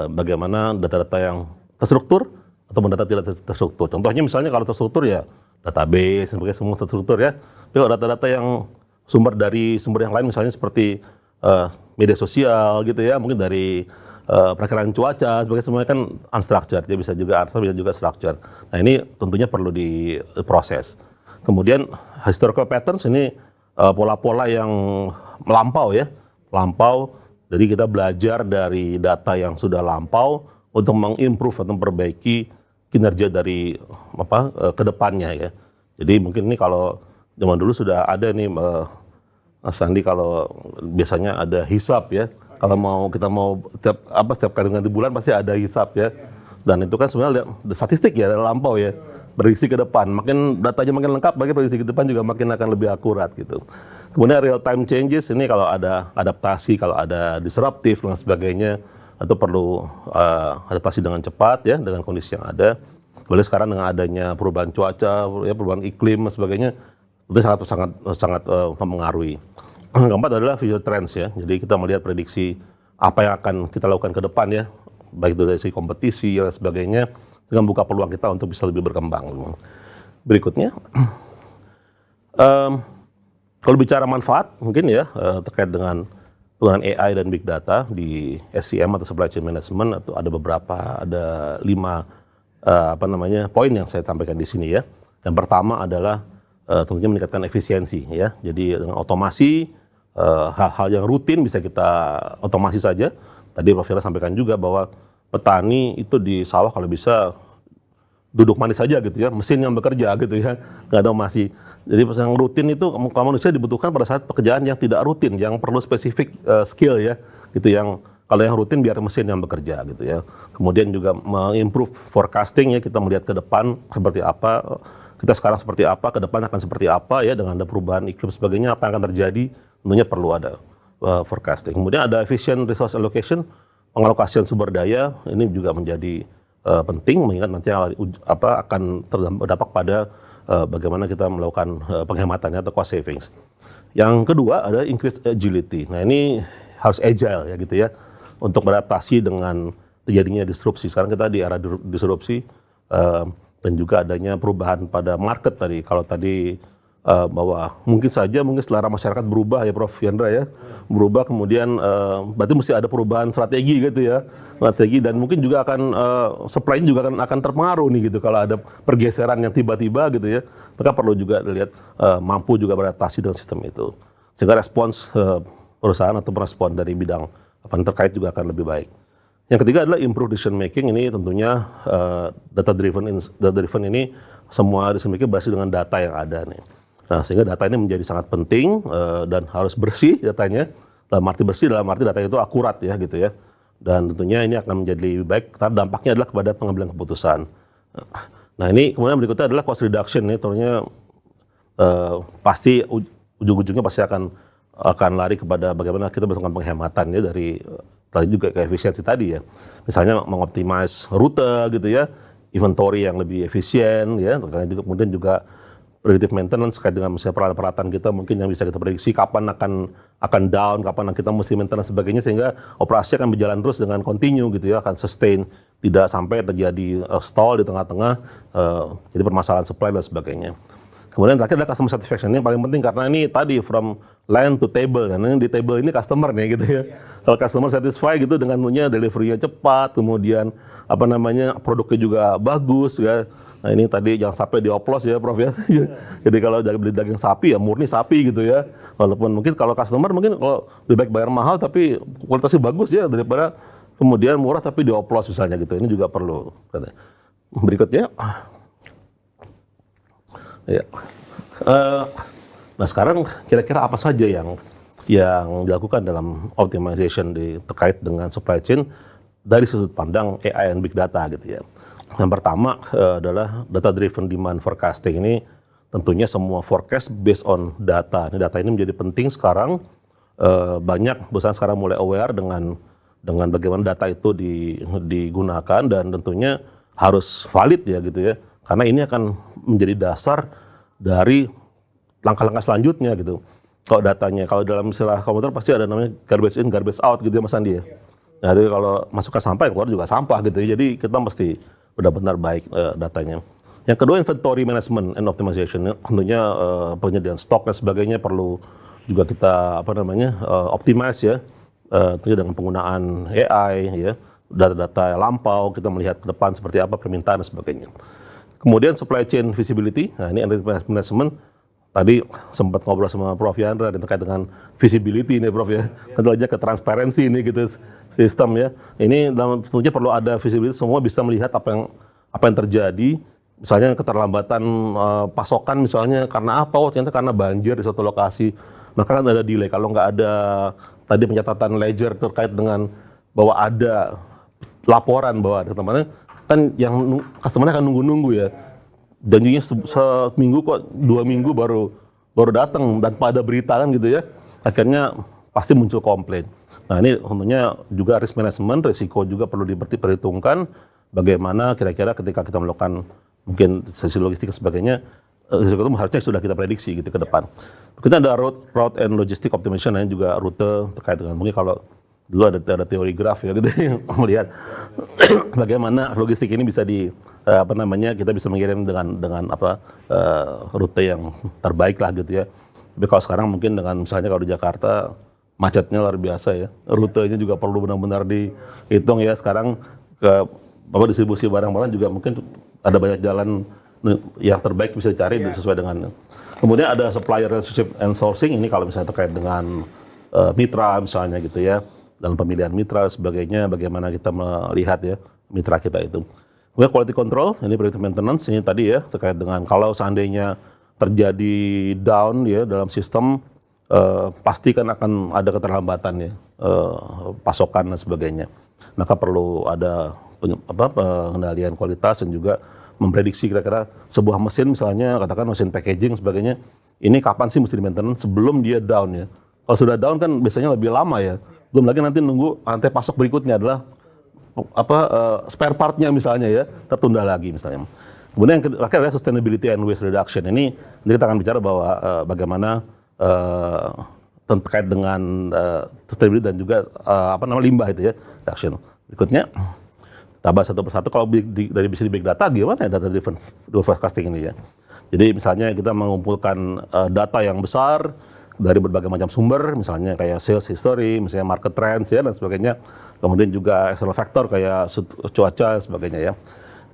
bagaimana data-data yang terstruktur atau data tidak terstruktur. Contohnya misalnya kalau terstruktur ya database, sebagai semua terstruktur ya. Tapi kalau data-data yang sumber dari sumber yang lain misalnya seperti media sosial gitu ya, mungkin dari perakiraan cuaca, sebagai semuanya kan unstructured, ya bisa juga unstructured, bisa juga structured. Nah ini tentunya perlu diproses. Kemudian historical patterns ini pola-pola yang melampau ya, melampau. Jadi kita belajar dari data yang sudah lampau untuk mengimprove atau memperbaiki kinerja dari ke depannya ya. Jadi mungkin ini kalau zaman dulu sudah ada nih Mas Andi, kalau biasanya ada hisap ya. Kalau kita mau setiap kali ganti bulan pasti ada hisap ya. Dan itu kan sebenarnya statistik ya, lampau ya. Prediksi ke depan, makin datanya makin lengkap, makin prediksi ke depan juga makin akan lebih akurat gitu. Kemudian real time changes ini kalau ada adaptasi, kalau ada disruptif dan sebagainya, itu perlu adaptasi dengan cepat ya dengan kondisi yang ada. Boleh sekarang dengan adanya perubahan cuaca, ya perubahan iklim dan sebagainya, itu sangat mempengaruhi. Keempat adalah future trends ya. Jadi kita melihat prediksi apa yang akan kita lakukan ke depan ya, baik itu dari segi kompetisi dan sebagainya, dengan buka peluang kita untuk bisa lebih berkembang. Berikutnya, kalau bicara manfaat mungkin ya terkait dengan penggunaan AI dan big data di SCM atau supply chain management, atau ada 5 poin yang saya sampaikan di sini ya. Yang pertama adalah tentunya meningkatkan efisiensi ya. Jadi dengan otomasi hal-hal yang rutin bisa kita otomasi saja. Tadi Prof. Fira sampaikan juga bahwa petani itu di sawah kalau bisa duduk manis saja gitu ya, mesin yang bekerja gitu ya, nggak ada masih. Jadi yang rutin itu kalau manusia dibutuhkan pada saat pekerjaan yang tidak rutin, yang perlu spesifik skill ya, gitu. Yang kalau yang rutin biar mesin yang bekerja gitu ya. Kemudian juga mengimprove forecasting ya, kita melihat ke depan seperti apa, kita sekarang seperti apa, ke depan akan seperti apa ya, dengan ada perubahan iklim sebagainya, apa yang akan terjadi, tentunya perlu ada forecasting. Kemudian ada efficient resource allocation, pengalokasian sumber daya, ini juga menjadi penting, mengingat nanti akan terdampak pada bagaimana kita melakukan penghematannya atau cost savings. Yang kedua ada increase agility. Nah ini harus agile ya gitu ya, untuk beradaptasi dengan terjadinya disrupsi. Sekarang kita di era disrupsi dan juga adanya perubahan pada market tadi. Kalau tadi bahwa mungkin selera masyarakat berubah ya Prof. Yandra ya, berubah, kemudian berarti mesti ada perubahan strategi gitu ya, dan mungkin juga akan supply juga akan terpengaruh nih gitu kalau ada pergeseran yang tiba-tiba gitu ya. Maka perlu juga dilihat mampu juga beradaptasi dengan sistem itu, sehingga respons perusahaan atau respon dari bidang apa yang terkait juga akan lebih baik. Yang ketiga adalah improve decision making. Ini tentunya data driven ini semua decision making berhasil dengan data yang ada nih. Nah, sehingga data ini menjadi sangat penting dan harus bersih datanya. Dalam arti bersih, dalam arti data itu akurat ya gitu ya. Dan tentunya ini akan menjadi lebih baik karena dampaknya adalah kepada pengambilan keputusan. Nah ini kemudian berikutnya adalah cost reduction. Ini tentunya pasti ujung-ujungnya pasti akan lari kepada bagaimana kita melakukan penghematan ya, dari tadi juga ke efisiensi tadi ya. Misalnya mengoptimize rute gitu ya, inventory yang lebih efisien ya, kemudian juga predictive maintenance terkait dengan misalnya peralatan kita mungkin yang bisa kita prediksi kapan akan down, kapan kita mesti maintenance sebagainya, sehingga operasi akan berjalan terus dengan continue gitu ya, akan sustain, tidak sampai terjadi stall di tengah-tengah, jadi permasalahan supply dan sebagainya. Kemudian terakhir adalah customer satisfaction. Ini paling penting karena ini tadi from line to table, karena di table ini customer nih gitu ya. Kalau customer satisfied gitu dengan punya delivery-nya cepat, kemudian produknya juga bagus ya. Nah ini tadi jangan sampai dioplos ya Prof ya. Jadi kalau beli daging sapi ya murni sapi gitu ya. Walaupun mungkin kalau customer mungkin kalau lebih baik bayar mahal tapi kualitasnya bagus ya, daripada kemudian murah tapi dioplos misalnya gitu. Ini juga perlu. Berikutnya. Ya. Nah sekarang kira-kira apa saja yang dilakukan dalam optimization terkait dengan supply chain dari sudut pandang AI and big data gitu ya. Yang pertama adalah data driven demand forecasting. Ini tentunya semua forecast based on data. Ini data ini menjadi penting sekarang. Banyak perusahaan sekarang mulai aware dengan bagaimana data itu digunakan, dan tentunya harus valid ya gitu ya. Karena ini akan menjadi dasar dari langkah-langkah selanjutnya gitu. Kalau dalam istilah komputer pasti ada namanya garbage in, garbage out gitu ya Mas Andi ya. Nah, jadi kalau masukkan sampah, keluar juga sampah gitu ya. Jadi kita mesti benar-benar baik datanya. Yang kedua, inventory management and optimization. Tentunya penyediaan stok dan sebagainya perlu juga kita optimize ya. Tentunya dengan penggunaan AI ya, data-data lampau, kita melihat ke depan seperti apa permintaan dan sebagainya. Kemudian supply chain visibility. Nah, ini management tadi sempat ngobrol sama Prof Yandra terkait dengan visibility ini Prof ya, tentu aja ke transparansi ini gitu sistem ya. Ini tentunya perlu ada visibility, semua bisa melihat apa yang terjadi. Misalnya keterlambatan pasokan misalnya karena apa? Oh ternyata karena banjir di suatu lokasi. Maka kan ada delay. Kalau nggak ada tadi pencatatan ledger terkait dengan bahwa ada laporan bahwa ada teman-teman, kan yang customer-nya akan nunggu-nunggu ya. Janjinya seminggu kok 2 minggu baru datang dan pada berita kan gitu ya. Akhirnya pasti muncul komplain. Nah ini tentunya juga risk management, risiko juga perlu diperhitungkan. Bagaimana kira-kira ketika kita melakukan mungkin sesi logistik dan sebagainya, risiko itu harusnya sudah kita prediksi gitu ke depan. Kita ada route and logistic optimization, yang juga rute terkait dengan mungkin kalau dulu ada teori graf ya gitu yang melihat bagaimana logistik ini bisa kita bisa mengirim dengan rute yang terbaik lah gitu ya. Tapi kalau sekarang mungkin dengan misalnya kalau di Jakarta macetnya luar biasa ya, rutenya juga perlu benar-benar dihitung ya. Sekarang ke distribusi barang-barang juga mungkin ada banyak jalan yang terbaik bisa dicari sesuai dengan. Kemudian ada supplier relationship and sourcing, ini kalau misalnya terkait dengan mitra misalnya gitu ya, dalam pemilihan mitra sebagainya, bagaimana kita melihat ya mitra kita itu. Kemudian quality control, ini predictive maintenance, ini tadi ya terkait dengan kalau seandainya terjadi down ya dalam sistem, pasti kan akan ada keterlambatan ya, pasokan dan sebagainya. Maka perlu ada pengendalian kualitas dan juga memprediksi kira-kira sebuah mesin misalnya, katakan mesin packaging sebagainya, ini kapan sih mesti di maintenance sebelum dia down ya. Kalau sudah down kan biasanya lebih lama ya. Belum lagi nanti nunggu rantai pasok berikutnya adalah spare partnya misalnya ya, tertunda lagi misalnya. Kemudian yang terakhir adalah sustainability and waste reduction. Ini nanti kita akan bicara bahwa bagaimana terkait dengan sustainability dan juga limbah itu ya, reduction. Berikutnya kita bahas satu persatu. Kalau dari bisnis big data gimana ya data driven forecasting ini ya. Jadi misalnya kita mengumpulkan data yang besar dari berbagai macam sumber, misalnya kayak sales history, misalnya market trends ya dan sebagainya. Kemudian juga external factor kayak cuaca dan sebagainya ya.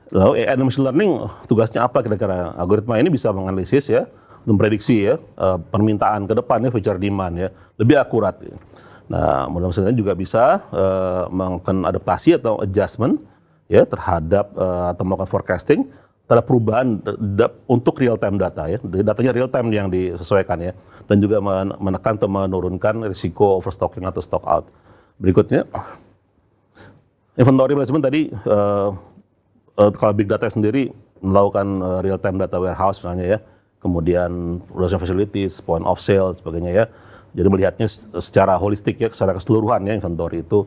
Lalu AI dan machine learning tugasnya apa kira-kira? Algoritma ini bisa menganalisis ya, memprediksi ya permintaan ke depannya, future demand ya, lebih akurat. Ya. Nah, mudah-mudahan juga bisa melakukan adaptasi atau adjustment ya terhadap atau melakukan forecasting terhadap perubahan untuk real time data ya. Datanya real time yang disesuaikan ya. Dan juga menekan atau menurunkan risiko overstocking atau stock out. Berikutnya, inventory management tadi, kalau big data sendiri melakukan real time data warehouse misalnya ya, kemudian production facilities, point of sale, sebagainya ya. Jadi melihatnya secara holistik ya, secara keseluruhan ya, inventory itu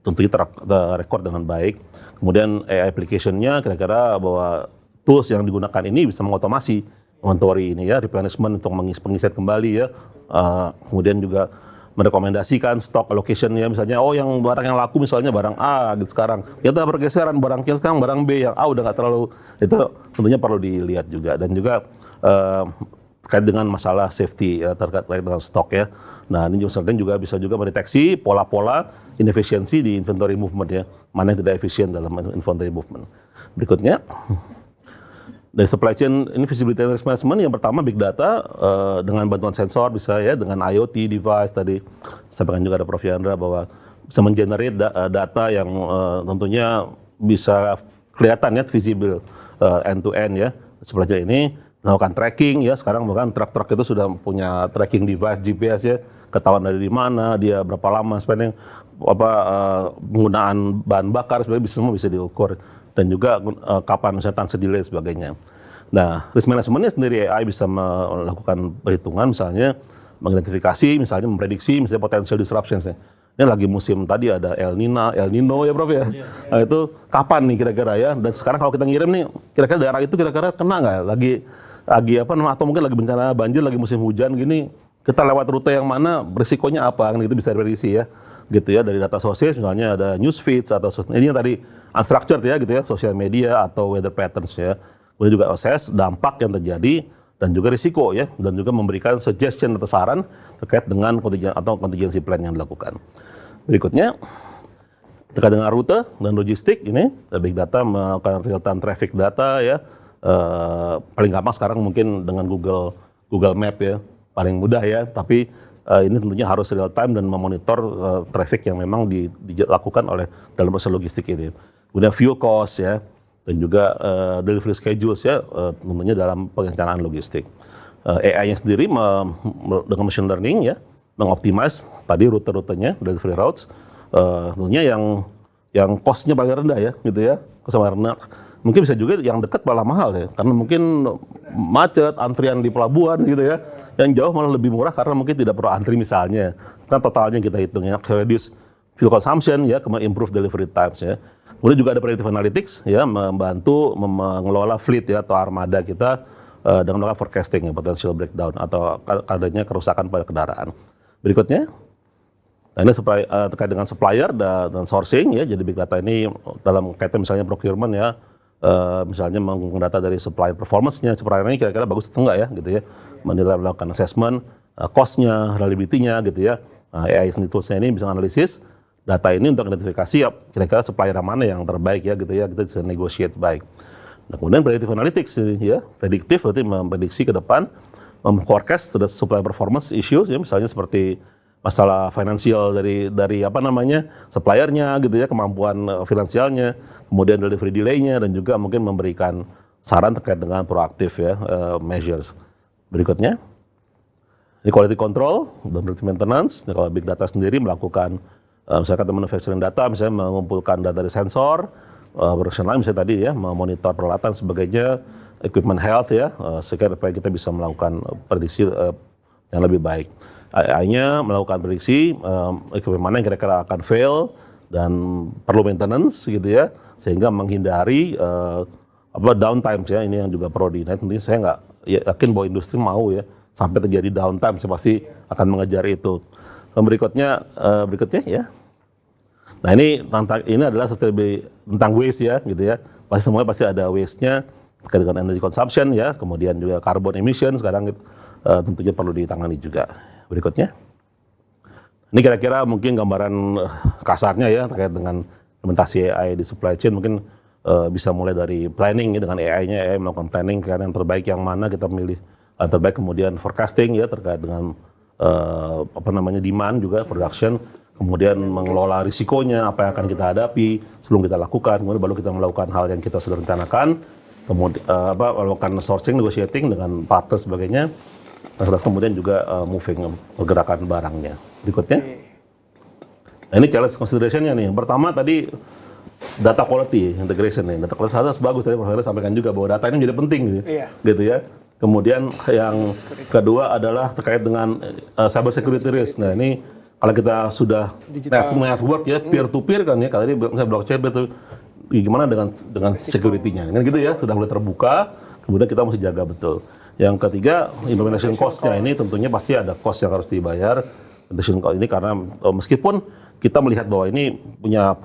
tentunya terrekord dengan baik. Kemudian AI application-nya kira-kira bahwa tools yang digunakan ini bisa mengotomasi inventory ini ya, replenishment untuk pengisian kembali ya, kemudian juga merekomendasikan stock allocation ya, misalnya yang barang yang laku misalnya barang A gitu sekarang, kita pergeseran barang yang sekarang barang B yang A udah nggak terlalu, itu tentunya perlu dilihat juga. Dan juga terkait dengan masalah safety ya, terkait dengan stok ya. Nah ini juga bisa juga mendeteksi pola-pola inefisiensi di inventory movement ya, mana yang tidak efisien dalam inventory movement. Berikutnya, dari supply chain ini visibility and risk management, yang pertama big data dengan bantuan sensor bisa ya, dengan IoT device tadi sampaikan juga ada Prof Yandra bahwa bisa mengenerate data yang tentunya bisa kelihatan ya, visible end to end ya. Supply chain ini melakukan tracking ya, sekarang bahkan truk-truk itu sudah punya tracking device GPS ya, ketahuan dari mana, dia berapa lama spending, penggunaan bahan bakar sebenarnya semua bisa diukur. Dan juga kapan misalnya transit delay sebagainya. Nah, risk managementnya sendiri AI bisa melakukan perhitungan misalnya, mengidentifikasi misalnya, memprediksi misalnya potential disruptions ya. Ini lagi musim tadi ada El Nino ya Prof ya. Nah, itu kapan nih kira-kira ya? Dan sekarang kalau kita ngirim nih, kira-kira daerah itu kira-kira kena nggak? Lagi atau mungkin lagi bencana banjir, lagi musim hujan gini, kita lewat rute yang mana, risikonya apa? Kan itu bisa diprediksi ya. Gitu ya, dari data sources misalnya ada news feeds atau ini yang tadi unstructured ya gitu ya, social media atau weather patterns ya. Kemudian juga assess dampak yang terjadi dan juga risiko ya, dan juga memberikan suggestion atau saran terkait dengan contingency plan yang dilakukan. Berikutnya terkait dengan rute dan logistik, ini big data melakukan real time traffic data ya, paling gampang sekarang mungkin dengan Google Map ya, paling mudah ya. Tapi ini tentunya harus real time dan memonitor traffic yang memang dilakukan oleh dalam proses logistik ini. Kemudian fuel cost ya, dan juga delivery schedules ya, tentunya dalam perencanaan logistik. AI-nya sendiri dengan machine learning ya, mengoptimize tadi rute-rutenya, delivery routes, tentunya yang cost-nya paling rendah ya, gitu ya, cost paling rendah. Mungkin bisa juga yang dekat malah mahal ya, karena mungkin macet, antrian di pelabuhan gitu ya. Yang jauh malah lebih murah karena mungkin tidak perlu antri misalnya. Kan totalnya kita hitung ya, reduce fuel consumption ya, kemudian improve delivery times ya. Kemudian juga ada predictive analytics ya, membantu mengelola fleet ya atau armada kita dengan melakukan forecasting ya, potential breakdown atau adanya kerusakan pada kendaraan. Berikutnya, nah ini terkait dengan supplier dan sourcing ya. Jadi big data ini dalam kaitan misalnya procurement ya, misalnya menggunakan data dari supplier performance-nya, supplier ini kira-kira bagus atau enggak ya gitu ya. Menilai, melakukan assessment, cost-nya, reliability-nya gitu ya. Nah, AI sendiri toolsnya ini bisa analisis data ini untuk identifikasi ya, kira-kira supplier mana yang terbaik ya gitu ya, kita bisa negotiate baik. Nah, kemudian predictive analytics ya, prediktif berarti memprediksi ke depan, forecast supplier performance issues ya, misalnya seperti masalah finansial dari apa namanya suppliernya gitu ya, kemampuan finansialnya, kemudian delivery delay-nya, dan juga mungkin memberikan saran terkait dengan proaktif ya, measures. Berikutnya, ini quality control dan predictive maintenance. Nah, kalau big data sendiri melakukan misalkan manufacturing data, misalnya mengumpulkan data dari sensor, production line misalnya tadi ya, memonitor peralatan sebagainya, equipment health ya, sehingga kita bisa melakukan prediksi yang lebih baik. AI-nya melakukan prediksi equipment mana yang kira-kira akan fail dan perlu maintenance gitu ya, sehingga menghindari downtime ya, ini yang juga perlu di. Nah, tentunya saya nggak yakin bahwa industri mau ya sampai terjadi downtime, saya pasti akan mengejar itu. Berikutnya ya. Nah ini adalah sustainability tentang waste ya gitu ya. Semuanya pasti ada waste-nya terkait dengan energy consumption ya, kemudian juga carbon emission sekarang tentunya perlu ditangani juga. Berikutnya. Ini kira-kira mungkin gambaran kasarnya ya terkait dengan implementasi AI di supply chain. Mungkin bisa mulai dari planning ya, dengan AI-nya, AI melakukan planning karena yang terbaik yang mana kita memilih yang terbaik, kemudian forecasting ya terkait dengan demand juga, production, kemudian mengelola risikonya, apa yang akan kita hadapi sebelum kita lakukan, kemudian baru kita melakukan hal yang kita sudah rencanakan, kemudian melakukan sourcing, negotiating dengan partner sebagainya, dan kemudian juga moving, pergerakan barangnya. Berikutnya, nah ini challenge consideration-nya nih. Yang pertama tadi data quality integration nih, data quality harus bagus, tadi Profesor sampaikan juga bahwa data ini menjadi penting gitu ya. Kemudian yang kedua adalah terkait dengan cyber security risk. Nah ini kalau kita sudah network ya, peer to peer kan ya, kalau ini blockchain itu gimana dengan security-nya, kan gitu ya, sudah mulai terbuka, kemudian kita mesti jaga betul. Yang ketiga, implementation cost-nya ini tentunya pasti ada cost yang harus dibayar. Implementation cost ini karena meskipun kita melihat bahwa ini punya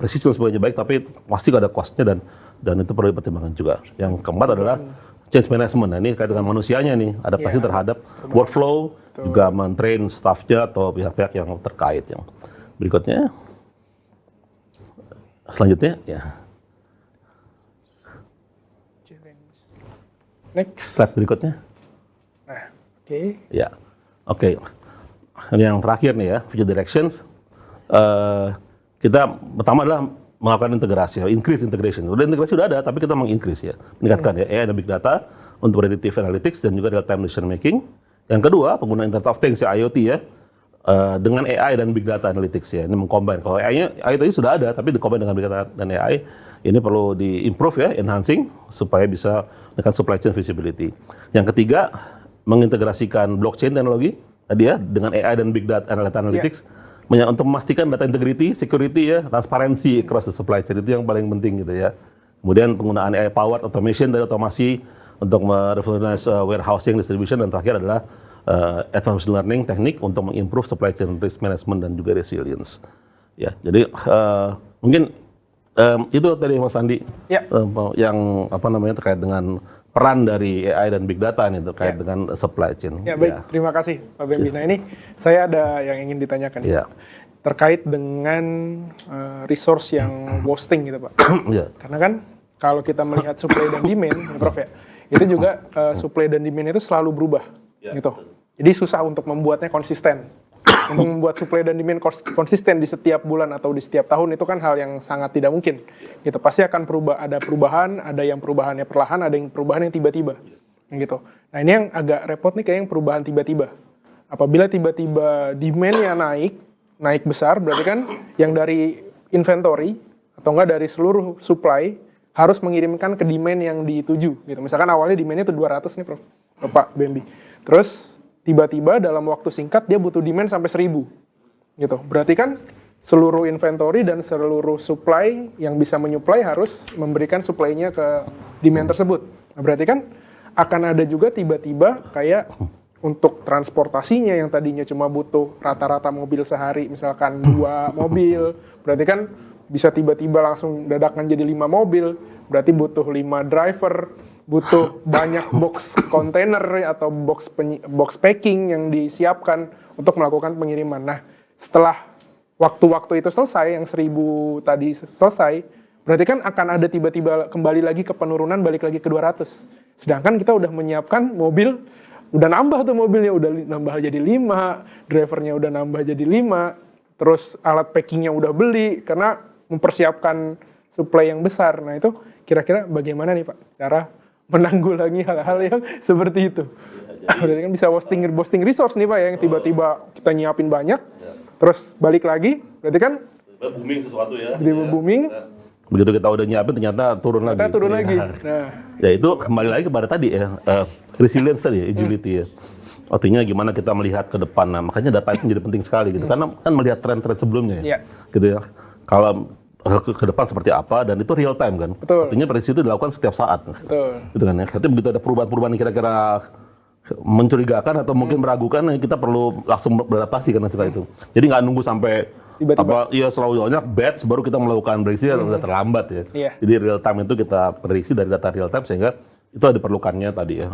precision sebagai baik, tapi pasti ada cost-nya dan itu perlu dipertimbangkan juga. Yang keempat adalah change management. Nah, ini kait dengan manusianya nih, adaptasi terhadap workflow, juga mentrain staff-nya atau pihak-pihak yang terkait. Yang berikutnya, selanjutnya ya. Next. Slide berikutnya. Nah, oke. Ya, oke. Ini yang terakhir nih ya, future directions. Kita pertama adalah melakukan integrasi, increase integration. Udah integrasi sudah ada, tapi kita mengincrease ya, meningkatkan ya AI dan big data untuk predictive analytics dan juga real time decision making. Yang kedua, penggunaan Internet of Things ya, IoT ya, dengan AI dan big data analytics ya, ini mengcombine. Kalau AI tadi sudah ada, tapi dicombine dengan big data dan AI, ini perlu di-improve ya, enhancing, supaya bisa menekan supply chain visibility. Yang ketiga, mengintegrasikan blockchain teknologi, tadi ya, dengan AI dan big data analytics, untuk memastikan data integrity, security ya, transparency across the supply chain, itu yang paling penting gitu ya. Kemudian penggunaan AI powered automation dari otomasi untuk merevolutionize warehousing, distribution, dan terakhir adalah advanced learning teknik untuk mengimprove supply chain risk management dan juga resilience. Ya, jadi mungkin itu tadi Mas Andi yang terkait dengan peran dari AI dan big data nih terkait dengan supply chain. Ya baik, terima kasih Pak Bembi. Nah ini saya ada yang ingin ditanyakan terkait dengan resource yang wasting gitu Pak. Karena kan kalau kita melihat supply dan demand, ya Prof ya, itu juga supply dan demand itu selalu berubah, gitu. Jadi susah untuk membuatnya konsisten. Untuk membuat supply dan demand konsisten di setiap bulan atau di setiap tahun itu kan hal yang sangat tidak mungkin. Gitu. Pasti akan ada perubahan, ada yang perubahannya perlahan, ada yang perubahan yang tiba-tiba. Gitu. Nah ini yang agak repot nih kayak yang perubahan tiba-tiba. Apabila tiba-tiba demand-nya naik besar, berarti kan yang dari inventory atau enggak dari seluruh supply harus mengirimkan ke demand yang dituju. Gitu. Misalkan awalnya demand-nya itu 200 nih Prof. Pak Bambi. Terus tiba-tiba dalam waktu singkat dia butuh demand sampai 1000 gitu. Berarti kan seluruh inventory dan seluruh supply yang bisa menyuplai harus memberikan supply-nya ke demand tersebut. Nah, berarti kan akan ada juga tiba-tiba kayak untuk transportasinya yang tadinya cuma butuh rata-rata mobil sehari, misalkan 2 mobil, berarti kan bisa tiba-tiba langsung dadakan jadi 5 mobil, berarti butuh 5 driver, butuh banyak box kontainer atau box packing yang disiapkan untuk melakukan pengiriman. Nah, setelah waktu-waktu itu selesai, yang 1000 tadi selesai, berarti kan akan ada tiba-tiba kembali lagi ke penurunan, balik lagi ke 200. Sedangkan kita udah menyiapkan mobil, udah nambah tuh mobilnya, udah nambah jadi 5, drivernya udah nambah jadi 5, terus alat packingnya udah beli, karena mempersiapkan supply yang besar. Nah itu kira-kira bagaimana nih Pak cara menanggulangi hal-hal yang seperti itu? Berarti kan bisa wasting resource nih Pak, yang tiba-tiba kita nyiapin banyak, terus balik lagi, berarti kan booming sesuatu ya. Booming. Begitu kita udah nyiapin ternyata turun lagi. Nah, ya itu kembali lagi kepada tadi ya, resilience tadi, agility ya. Artinya gimana kita melihat ke depan. Nah, makanya data itu jadi penting sekali gitu. Karena kan melihat tren-tren sebelumnya ya. Gitu ya. Kalau ke depan seperti apa, dan itu real time kan. Betul. Artinya prediksi itu dilakukan setiap saat. Betul. Gitu kan ya. Jadi begitu ada perubahan-perubahan yang kira-kira mencurigakan atau mungkin meragukan, kita perlu langsung beradaptasi karena cerita itu. Jadi nggak nunggu sampai tiba-tiba selalu banyak batch baru kita melakukan prediksi, udah terlambat ya. Jadi real time itu kita prediksi dari data real time, sehingga itu ada diperlukannya tadi ya,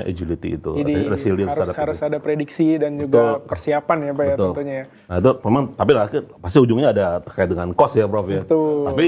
agility itu. Jadi resilience harus ada prediksi dan juga persiapan ya Pak ya tentunya ya. Nah itu memang, tapi pasti ujungnya ada terkait dengan cost ya Prof ya. Betul. Tapi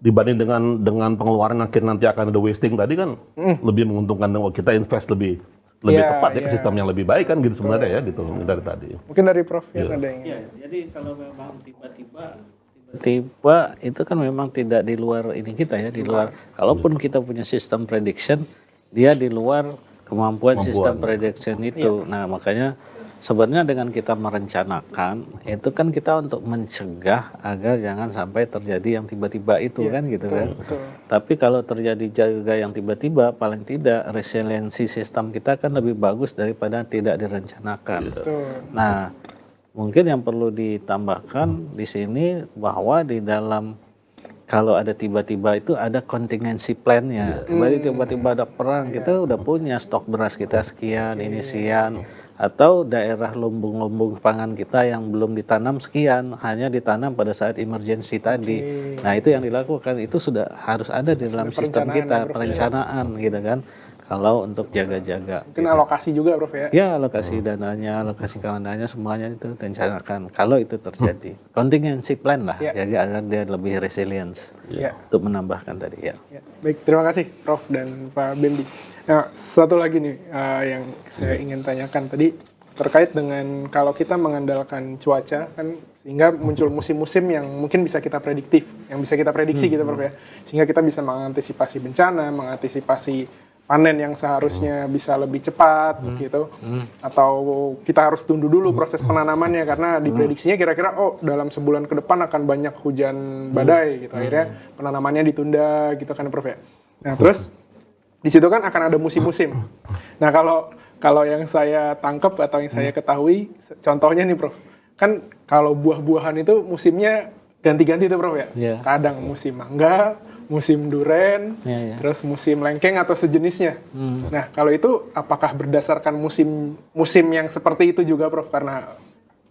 dibanding dengan pengeluaran nanti akan ada wasting tadi kan, lebih menguntungkan kita invest lebih tepat ya ke sistem yang lebih baik kan gitu sebenarnya ya gitu dari tadi. Mungkin dari Prof yang ada yang jadi kalau memang tiba-tiba itu kan memang tidak di luar ini kita ya, di luar. Kalaupun kita punya sistem prediction, dia di luar kemampuan sistem prediction itu. Nah, makanya sebenarnya dengan kita merencanakan itu kan kita untuk mencegah agar jangan sampai terjadi yang tiba-tiba itu kan gitu kan. Tapi kalau terjadi juga yang tiba-tiba, paling tidak resiliensi sistem kita kan lebih bagus daripada tidak direncanakan. Nah, mungkin yang perlu ditambahkan di sini bahwa di dalam kalau ada tiba-tiba itu ada contingency plan-nya. Tiba-tiba ada perang, kita udah punya stok beras kita sekian, ini sekian. Atau daerah lumbung-lumbung pangan kita yang belum ditanam sekian, hanya ditanam pada saat emergency tadi. Nah itu yang dilakukan, itu sudah harus ada di dalam sistem kita, perencanaan gitu kan. Kalau untuk jaga-jaga. Mungkin alokasi juga Prof ya? Ya alokasi dananya, alokasi kewenangannya, semuanya itu direncanakan. Kalau itu terjadi, contingency plan lah, jadi agar dia lebih resilience untuk menambahkan tadi ya. Baik, terima kasih Prof dan Pak Bendi. Nah, satu lagi nih yang saya ingin tanyakan tadi terkait dengan kalau kita mengandalkan cuaca kan sehingga muncul musim-musim yang mungkin bisa kita prediksi gitu Prof ya. Sehingga kita bisa mengantisipasi bencana, mengantisipasi panen yang seharusnya bisa lebih cepat gitu, atau kita harus tunggu dulu proses penanamannya karena diprediksinya kira-kira dalam sebulan ke depan akan banyak hujan badai gitu, akhirnya penanamannya ditunda gitu kan Prof ya. Nah terus di situ kan akan ada musim-musim. Nah kalau yang saya tangkap atau yang saya ketahui, contohnya nih Prof, kan kalau buah-buahan itu musimnya ganti-ganti tuh Prof ya. Kadang musim mangga, musim duren, terus musim lengkeng atau sejenisnya. Nah, kalau itu apakah berdasarkan musim yang seperti itu juga Prof?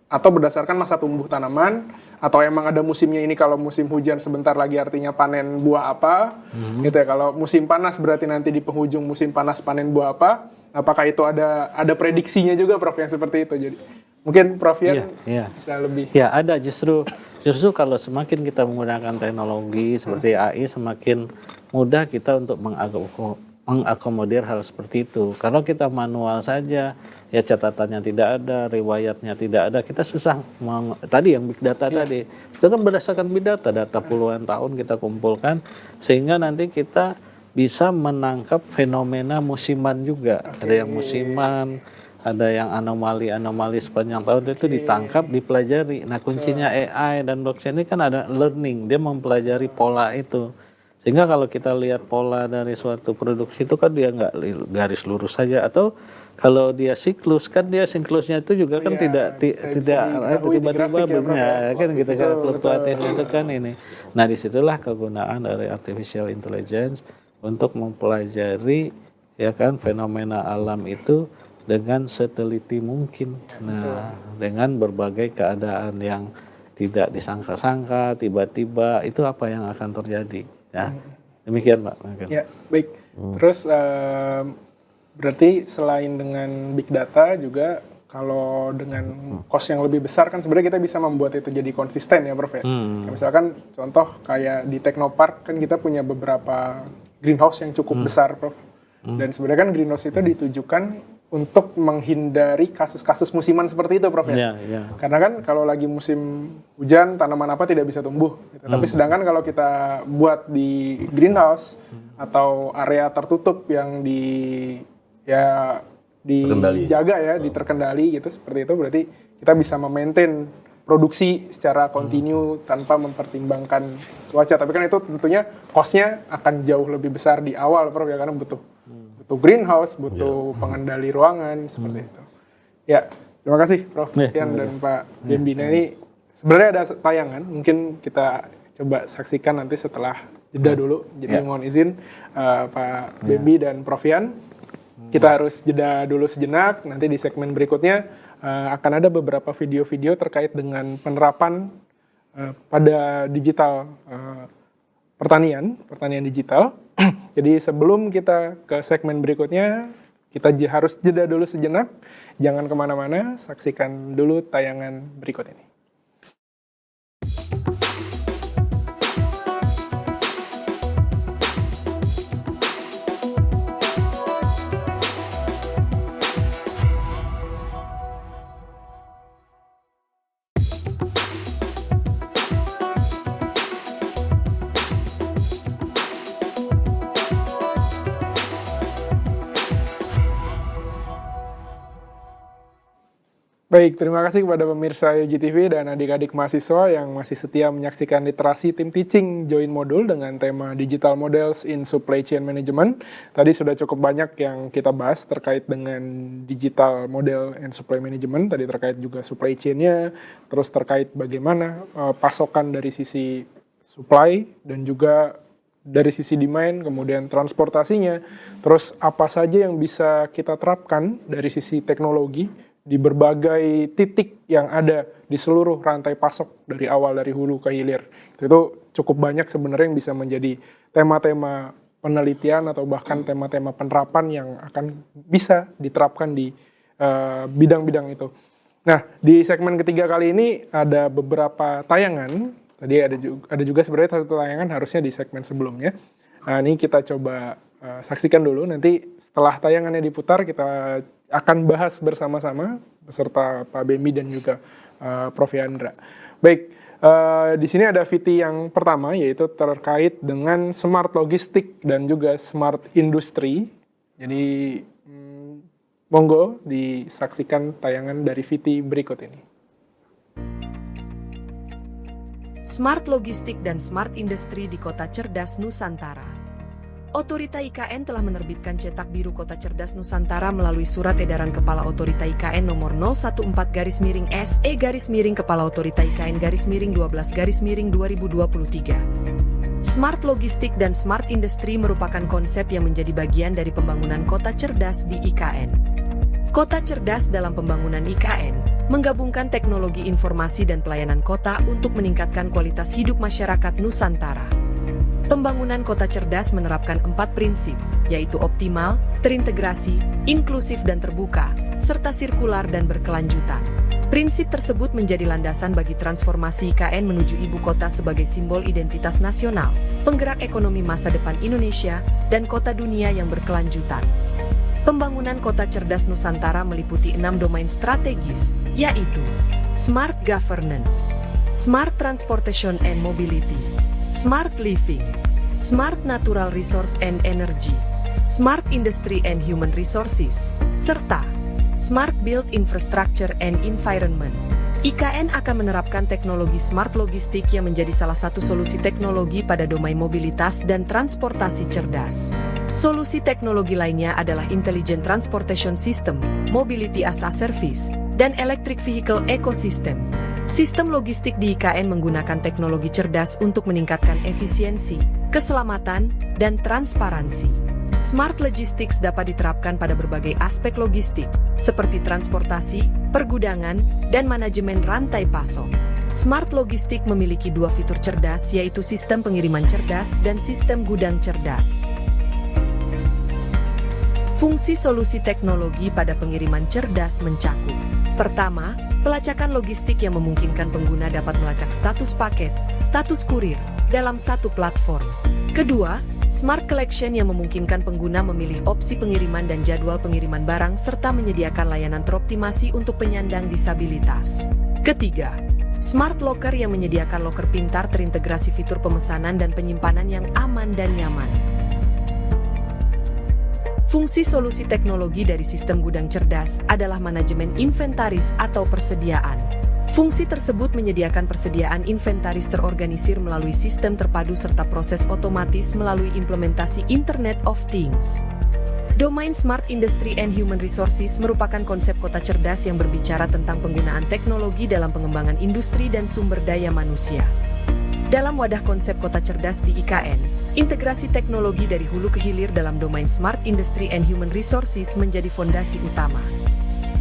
Atau berdasarkan masa tumbuh tanaman, atau emang ada musimnya ini, kalau musim hujan sebentar lagi artinya panen buah apa, gitu ya. Kalau musim panas berarti nanti di penghujung musim panas panen buah apa. Apakah itu ada prediksinya juga Prof yang seperti itu? Jadi Mungkin Prof Yan Iya. bisa lebih. Ya, ada justru kalau semakin kita menggunakan teknologi seperti AI, semakin mudah kita untuk mengakomodir hal seperti itu. Kalau kita manual saja, ya catatannya tidak ada, riwayatnya tidak ada, kita susah. Tadi yang big data tadi, itu kan berdasarkan big data puluhan tahun kita kumpulkan, sehingga nanti kita bisa menangkap fenomena musiman juga. Ada yang musiman, ada yang anomali sepanjang tahun itu ditangkap, dipelajari. Nah, kuncinya AI dan blockchain ini kan ada learning, dia mempelajari pola itu. Sehingga kalau kita lihat pola dari suatu produksi itu kan dia nggak garis lurus saja, atau kalau dia siklus kan dia siklusnya itu juga kan tidak tiba-tiba benar kan gitu kan, fluktuatif itu kan ini. Nah, disitulah kegunaan dari artificial intelligence untuk mempelajari ya kan fenomena alam itu dengan seteliti mungkin. Nah, dengan berbagai keadaan yang tidak disangka-sangka, tiba-tiba itu apa yang akan terjadi. Ya, demikian Pak. Ya, baik. Terus berarti selain dengan big data juga kalau dengan cost yang lebih besar kan sebenarnya kita bisa membuat itu jadi konsisten ya Prof ya. Misalkan contoh kayak di Teknopark kan kita punya beberapa greenhouse yang cukup besar Prof. Dan sebenarnya kan greenhouse itu ditujukan untuk menghindari kasus-kasus musiman seperti itu Prof ya. Karena kan kalau lagi musim hujan tanaman apa tidak bisa tumbuh gitu. Tapi sedangkan kalau kita buat di greenhouse atau area tertutup yang dijaga ya, diterkendali gitu seperti itu, berarti kita bisa memaintain produksi secara kontinu tanpa mempertimbangkan cuaca. Tapi kan itu tentunya cost-nya akan jauh lebih besar di awal Prof ya, karena butuh greenhouse, butuh pengendali ruangan seperti itu. Ya, terima kasih Prof Yan dan Pak Bembi. Nah, ini sebenarnya ada tayangan, mungkin kita coba saksikan nanti setelah jeda dulu. Jadi mohon izin Pak Bembi dan Prof Yan, kita harus jeda dulu sejenak. Nanti di segmen berikutnya akan ada beberapa video-video terkait dengan penerapan pada digital pertanian digital. Jadi sebelum kita ke segmen berikutnya, kita harus jeda dulu sejenak. Jangan kemana-mana, saksikan dulu tayangan berikut ini. Baik, terima kasih kepada pemirsa UGTV dan adik-adik mahasiswa yang masih setia menyaksikan literasi tim teaching join modul dengan tema Digital Models in Supply Chain Management. Tadi sudah cukup banyak yang kita bahas terkait dengan Digital Model and Supply Management. Tadi terkait juga supply chain-nya, terus terkait bagaimana pasokan dari sisi supply dan juga dari sisi demand, kemudian transportasinya, terus apa saja yang bisa kita terapkan dari sisi teknologi di berbagai titik yang ada di seluruh rantai pasok dari awal dari hulu ke hilir. Itu cukup banyak sebenarnya yang bisa menjadi tema-tema penelitian atau bahkan tema-tema penerapan yang akan bisa diterapkan di bidang-bidang itu. Nah, di segmen ketiga kali ini ada beberapa tayangan. Tadi ada juga sebenarnya satu tayangan harusnya di segmen sebelumnya. Nah, ini kita coba saksikan dulu. Nanti setelah tayangannya diputar, kita akan bahas bersama-sama beserta Pak Bembi dan juga Prof Yandra. Baik, di sini ada VT yang pertama, yaitu terkait dengan smart logistik dan juga smart industry. Jadi monggo disaksikan tayangan dari VT berikut ini. Smart logistik dan smart industry di Kota Cerdas Nusantara. Otorita IKN telah menerbitkan cetak biru Kota Cerdas Nusantara melalui Surat Edaran Kepala Otorita IKN nomor 014-SE-, Kepala Otorita IKN -12-2023. Smart logistik dan smart industry merupakan konsep yang menjadi bagian dari pembangunan kota cerdas di IKN. Kota cerdas dalam pembangunan IKN menggabungkan teknologi informasi dan pelayanan kota untuk meningkatkan kualitas hidup masyarakat Nusantara. Pembangunan kota cerdas menerapkan 4 prinsip, yaitu optimal, terintegrasi, inklusif dan terbuka, serta sirkular dan berkelanjutan. Prinsip tersebut menjadi landasan bagi transformasi IKN menuju ibu kota sebagai simbol identitas nasional, penggerak ekonomi masa depan Indonesia, dan kota dunia yang berkelanjutan. Pembangunan kota cerdas Nusantara meliputi 6 domain strategis, yaitu Smart Governance, Smart Transportation and Mobility, Smart Living, Smart Natural Resource and Energy, Smart Industry and Human Resources, serta Smart Built Infrastructure and Environment. IKN akan menerapkan teknologi smart logistik yang menjadi salah satu solusi teknologi pada domain mobilitas dan transportasi cerdas. Solusi teknologi lainnya adalah Intelligent Transportation System, Mobility as a Service, dan Electric Vehicle Ecosystem. Sistem logistik di IKN menggunakan teknologi cerdas untuk meningkatkan efisiensi, keselamatan, dan transparansi. Smart Logistics dapat diterapkan pada berbagai aspek logistik, seperti transportasi, pergudangan, dan manajemen rantai pasok. Smart Logistik memiliki 2 fitur cerdas, yaitu sistem pengiriman cerdas dan sistem gudang cerdas. Fungsi solusi teknologi pada pengiriman cerdas mencakup: pertama, pelacakan logistik yang memungkinkan pengguna dapat melacak status paket, status kurir, dalam satu platform. Kedua, Smart Collection yang memungkinkan pengguna memilih opsi pengiriman dan jadwal pengiriman barang serta menyediakan layanan teroptimasi untuk penyandang disabilitas. Ketiga, Smart Locker yang menyediakan loker pintar terintegrasi fitur pemesanan dan penyimpanan yang aman dan nyaman. Fungsi solusi teknologi dari sistem gudang cerdas adalah manajemen inventaris atau persediaan. Fungsi tersebut menyediakan persediaan inventaris terorganisir melalui sistem terpadu serta proses otomatis melalui implementasi Internet of Things. Domain Smart Industry and Human Resources merupakan konsep kota cerdas yang berbicara tentang penggunaan teknologi dalam pengembangan industri dan sumber daya manusia. Dalam wadah konsep kota cerdas di IKN, integrasi teknologi dari hulu ke hilir dalam domain Smart Industry and Human Resources menjadi fondasi utama.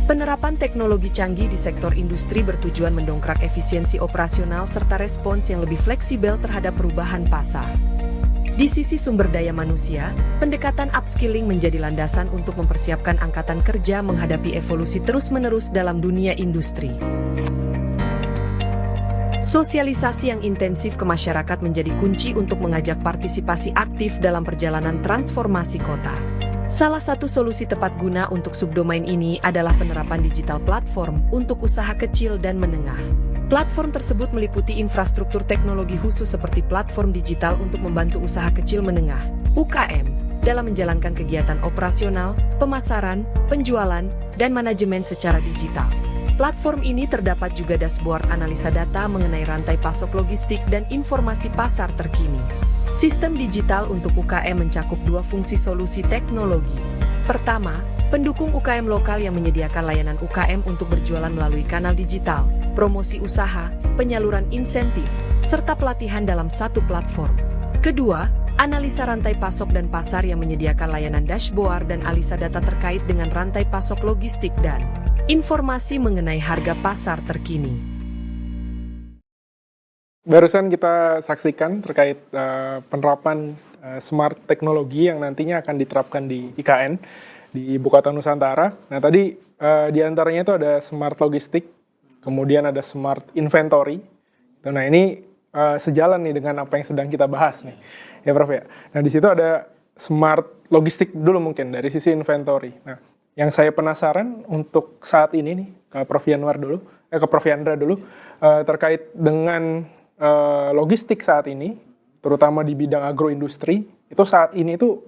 Penerapan teknologi canggih di sektor industri bertujuan mendongkrak efisiensi operasional serta respons yang lebih fleksibel terhadap perubahan pasar. Di sisi sumber daya manusia, pendekatan upskilling menjadi landasan untuk mempersiapkan angkatan kerja menghadapi evolusi terus-menerus dalam dunia industri. Sosialisasi yang intensif ke masyarakat menjadi kunci untuk mengajak partisipasi aktif dalam perjalanan transformasi kota. Salah satu solusi tepat guna untuk subdomain ini adalah penerapan digital platform untuk usaha kecil dan menengah. Platform tersebut meliputi infrastruktur teknologi khusus seperti platform digital untuk membantu usaha kecil menengah, UKM, dalam menjalankan kegiatan operasional, pemasaran, penjualan, dan manajemen secara digital. Platform ini terdapat juga dashboard analisa data mengenai rantai pasok logistik dan informasi pasar terkini. Sistem digital untuk UKM mencakup 2 fungsi solusi teknologi. Pertama, pendukung UKM lokal yang menyediakan layanan UKM untuk berjualan melalui kanal digital, promosi usaha, penyaluran insentif, serta pelatihan dalam satu platform. Kedua, analisa rantai pasok dan pasar yang menyediakan layanan dashboard dan analisa data terkait dengan rantai pasok logistik dan informasi mengenai harga pasar terkini. Barusan kita saksikan terkait penerapan smart teknologi yang nantinya akan diterapkan di IKN, di Ibu Kota Nusantara. Nah tadi di antaranya itu ada smart logistik, kemudian ada smart inventory. Nah ini sejalan nih dengan apa yang sedang kita bahas nih, ya Prof ya. Nah di situ ada smart logistik dulu mungkin dari sisi inventory. Nah yang saya penasaran untuk saat ini nih ke Prof Yandra dulu terkait dengan logistik saat ini, terutama di bidang agroindustri, itu saat ini itu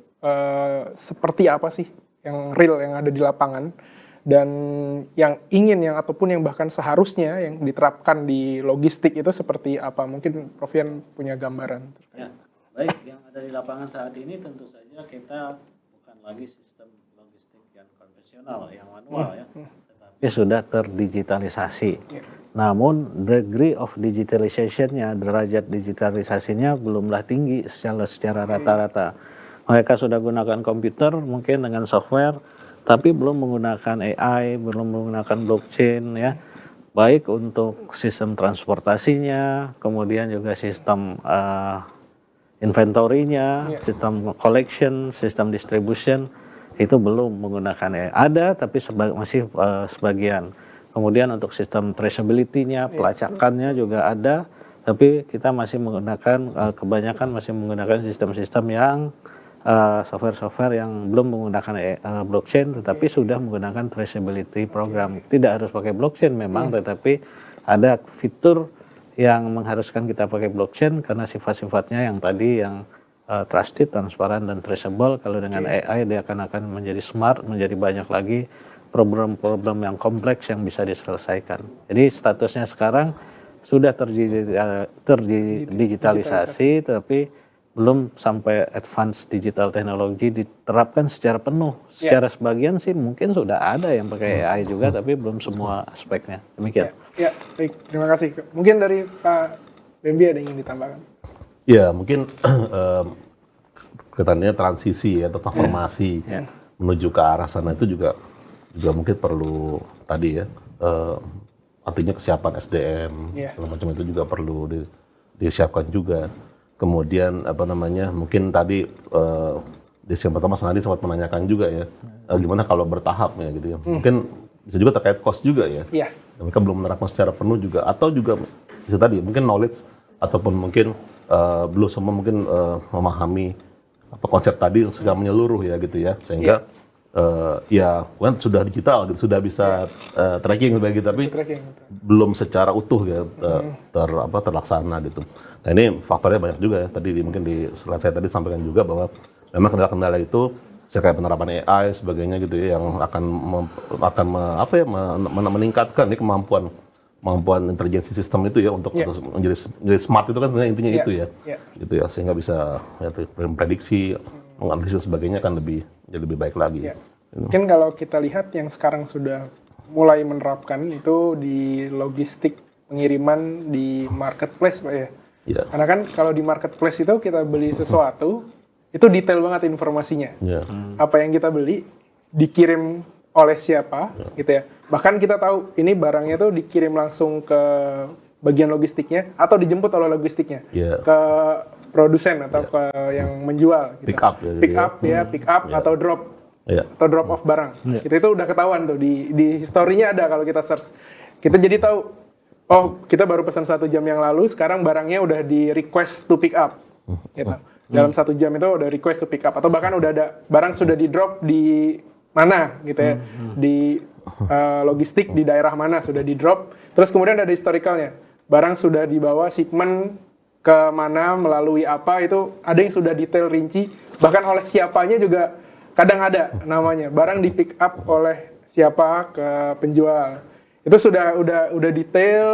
seperti apa sih yang real yang ada di lapangan dan yang ataupun yang bahkan seharusnya yang diterapkan di logistik itu seperti apa? Mungkin Prof Yan punya gambaran. Ya, baik, yang ada di lapangan saat ini tentu saja kita bukan lagi sistem logistik yang konvensional, yang manual ya, tetapi sudah terdigitalisasi. Namun degree of digitalization-nya, derajat digitalisasinya belumlah tinggi secara rata-rata. Mereka sudah gunakan komputer mungkin dengan software, tapi belum menggunakan AI, belum menggunakan blockchain ya. Baik untuk sistem transportasinya, kemudian juga sistem inventory-nya, sistem collection, sistem distribution, itu belum menggunakan AI. Ada tapi masih sebagian. Kemudian untuk sistem traceability-nya, pelacakannya juga ada, tapi kita masih menggunakan kebanyakan masih menggunakan sistem-sistem yang software-software yang belum menggunakan blockchain, tetapi sudah menggunakan traceability program. Tidak harus pakai blockchain memang, tetapi ada fitur yang mengharuskan kita pakai blockchain karena sifat-sifatnya yang tadi yang trusted, transparan, dan traceable. Kalau dengan AI dia akan menjadi smart, menjadi banyak lagi problem-problem yang kompleks yang bisa diselesaikan. Jadi statusnya sekarang sudah terdigitalisasi, tapi belum sampai advance digital teknologi diterapkan secara penuh. Secara sebagian sih mungkin sudah ada yang pakai AI juga, tapi belum semua aspeknya. Demikian. Ya, baik. Terima kasih. Mungkin dari Pak Bembi ada yang ingin ditambahkan? Ya, mungkin katanya transisi atau transformasi menuju ke arah sana itu juga mungkin perlu tadi ya, artinya kesiapan SDM, segala macam itu juga perlu disiapkan juga. Kemudian mungkin tadi di yang pertama Sanadi sempat menanyakan juga ya, gimana kalau bertahap ya gitu ya. Mungkin bisa juga terkait cost juga ya. Mereka belum menerapkan secara penuh juga, atau juga bisa tadi mungkin knowledge ataupun mungkin belum semua mungkin memahami apa konsep tadi secara menyeluruh ya gitu ya, sehingga kan sudah digital gitu, sudah bisa tracking gitu, tapi belum secara utuh ya terlaksana gitu. Nah ini faktornya banyak juga ya. Tadi mungkin di slide saya tadi sampaikan juga bahwa memang kendala-kendala itu kayak penerapan AI sebagainya gitu ya, yang akan meningkatkan nih kemampuan intelijensi sistem itu ya untuk menjadi smart itu kan sebenarnya intinya itu ya, gitu ya, sehingga bisa memprediksi, menganalisis sebagainya kan lebih baik lagi. Mungkin kalau kita lihat yang sekarang sudah mulai menerapkan itu di logistik pengiriman di marketplace Pak ya. Karena kan kalau di marketplace itu kita beli sesuatu itu detail banget informasinya. Apa yang kita beli dikirim oleh siapa gitu ya. Bahkan kita tahu ini barangnya tuh dikirim langsung ke bagian logistiknya atau dijemput oleh logistiknya ke produsen atau ke yang menjual gitu. Pick up atau drop atau drop off barang. Itu udah ketahuan tuh di historinya ada kalau kita search. Kita jadi tahu, oh kita baru pesan 1 jam yang lalu, sekarang barangnya udah di request to pick up gitu. Dalam 1 jam itu udah request to pick up, atau bahkan udah ada barang sudah di drop di mana gitu ya, di logistik di daerah mana sudah di drop, terus kemudian ada historicalnya, barang sudah dibawa shipment ke mana melalui apa, itu ada yang sudah detail rinci, bahkan oleh siapanya juga kadang ada namanya, barang di pick up oleh siapa ke penjual, itu sudah detail.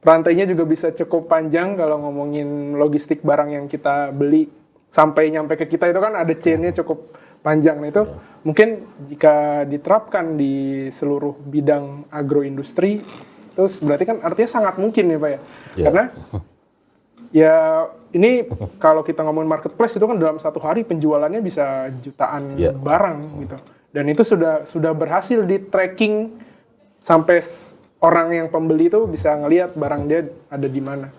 Rantainya juga bisa cukup panjang kalau ngomongin logistik barang yang kita beli sampai nyampe ke kita itu kan ada chain-nya cukup panjang. Nah itu mungkin jika diterapkan di seluruh bidang agroindustri itu berarti kan artinya sangat mungkin ya Pak ya. Karena ya ini kalau kita ngomongin marketplace itu kan dalam 1 hari penjualannya bisa jutaan barang gitu. Dan itu sudah berhasil di tracking sampai orang yang pembeli itu bisa ngelihat barang dia ada di mana.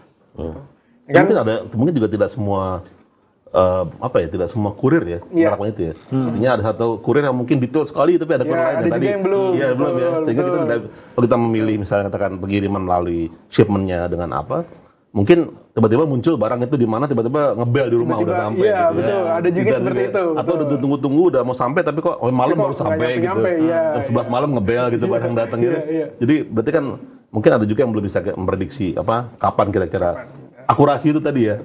Kan? Mungkin juga tidak semua tidak semua kurir ya melakukan itu ya. Artinya ada satu kurir yang mungkin detail sekali, tapi ada kurir lain yang tadi belum. Belum ya. Sehingga kalau kita memilih misalnya katakan pengiriman melalui shipment-nya dengan apa, mungkin tiba-tiba muncul barang itu di mana, tiba-tiba ngebel di rumah udah sampai. Iya gitu betul. Ada juga seperti itu. Atau udah tunggu-tunggu udah mau sampai tapi kok malam baru sampai gitu. Jam 11 malam ngebel gitu barang datang gitu. Jadi berarti kan mungkin ada juga yang belum bisa memprediksi kapan kira-kira akurasi itu tadi ya.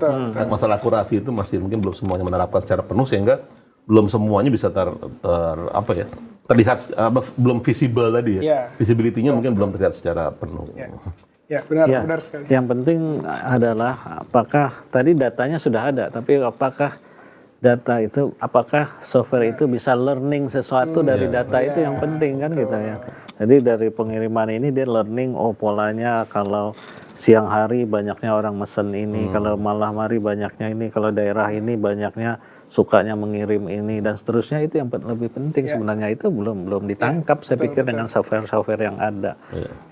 Masalah akurasi itu masih mungkin belum semuanya menerapkan secara penuh, sehingga belum semuanya bisa terlihat belum visible tadi ya. Visibility-nya mungkin belum terlihat secara penuh. Ya, benar sekali. Yang penting adalah apakah tadi datanya sudah ada, tapi apakah software itu bisa learning sesuatu dari data itu yang penting kan gitu ya. Jadi dari pengiriman ini dia learning, polanya kalau siang hari banyaknya orang mesen ini, kalau malam hari banyaknya ini, kalau daerah ini banyaknya sukanya mengirim ini dan seterusnya. Itu yang lebih penting sebenarnya, itu belum ditangkap saya pikir dengan software yang ada.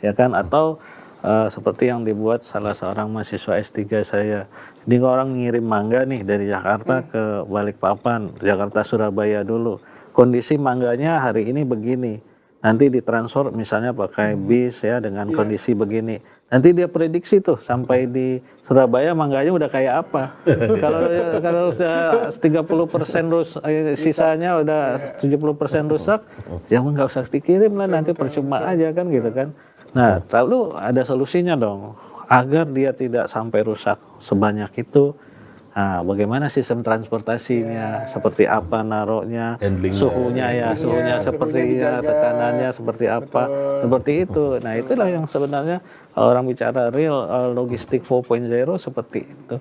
Ya kan, atau seperti yang dibuat salah seorang mahasiswa S3 saya. Ini orang ngirim mangga nih dari Jakarta ke Balikpapan, Jakarta Surabaya dulu. Kondisi mangganya hari ini begini. nanti ditransfer misalnya pakai bis ya dengan kondisi begini. Nanti dia prediksi tuh sampai di Surabaya mangganya udah kayak apa. Kalau udah 30% sisanya udah 70% rusak, ya nggak usah dikirim lah, nanti percuma aja kan gitu kan. Nah, lalu ada solusinya dong agar dia tidak sampai rusak sebanyak itu. Nah, bagaimana sistem transportasinya, seperti apa naruhnya, suhunya seperti tekanannya seperti apa, seperti itu. Nah, itulah yang sebenarnya kalau orang bicara real logistik 4.0 seperti itu.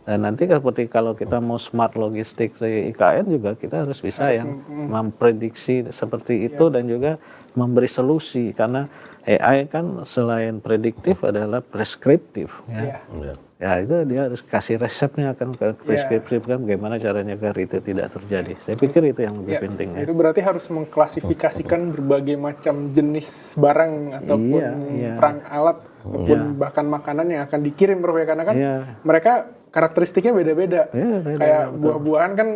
Dan nanti seperti kalau kita mau smart logistik di IKN juga kita harus bisa yang memprediksi seperti itu dan juga memberi solusi, karena AI kan selain prediktif adalah preskriptif ya. Ya itu dia harus kasih resepnya kan ke preskriptif kan bagaimana caranya agar itu tidak terjadi. Saya pikir itu yang lebih penting ya. Itu berarti harus mengklasifikasikan berbagai macam jenis barang ataupun perang alat ataupun bahkan makanan yang akan dikirim Prof, karena kan mereka karakteristiknya beda-beda. Kayak buah-buahan kan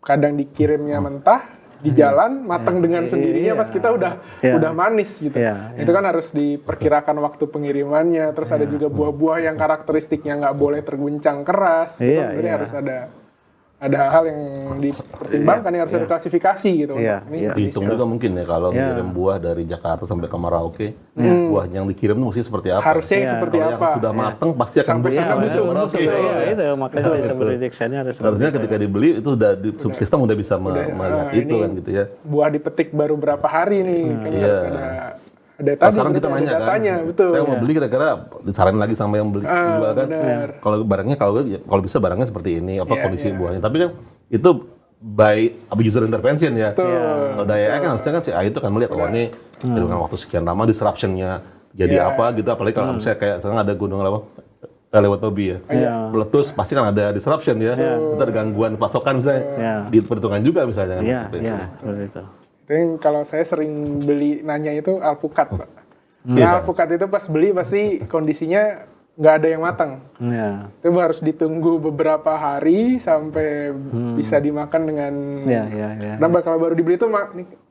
kadang dikirimnya mentah di jalan matang dengan sendirinya pas kita udah manis gitu. Itu kan harus diperkirakan waktu pengirimannya. Terus ada juga buah-buah yang karakteristiknya nggak boleh terguncang keras. Jadi harus ada hal yang dipertimbangkan yang harus ada klasifikasi gitu. Dihitung juga mungkin ya kalau ngirim buah dari Jakarta sampai ke Merauke, buah yang dikirim itu mesti seperti apa? Harusnya seperti kalau apa? Yang sudah matang pasti akan busuk. Itu makanya sistem prediksinya harus. Harusnya ketika dibeli itu udah di subsistem udah bisa melihat itu kan gitu ya. Buah dipetik baru berapa hari nih, kan harus ada tadi, sekarang kita nanya datanya, kan, betul. saya mau beli kira-kira disaranin lagi sama yang beli jual kan. Kalau barangnya kalau bisa barangnya seperti ini, apa kondisi buahnya. Tapi kan itu by user intervention ya. Kalau daya kan harusnya kan si AI itu kan melihat ini dengan waktu sekian lama disruption-nya jadi apa gitu. Apalagi kalau misalnya kayak sekarang ada gunung lewat Tobi ya, meletus pasti kan ada disruption ya. Itu ada gangguan pasokan misalnya, diperhitungkan juga misalnya kan seperti itu. Kalau saya sering nanya itu alpukat, Pak. Alpukat itu pas beli pasti kondisinya nggak ada yang matang. Itu harus ditunggu beberapa hari sampai bisa dimakan dengan. Dan kalau baru dibeli itu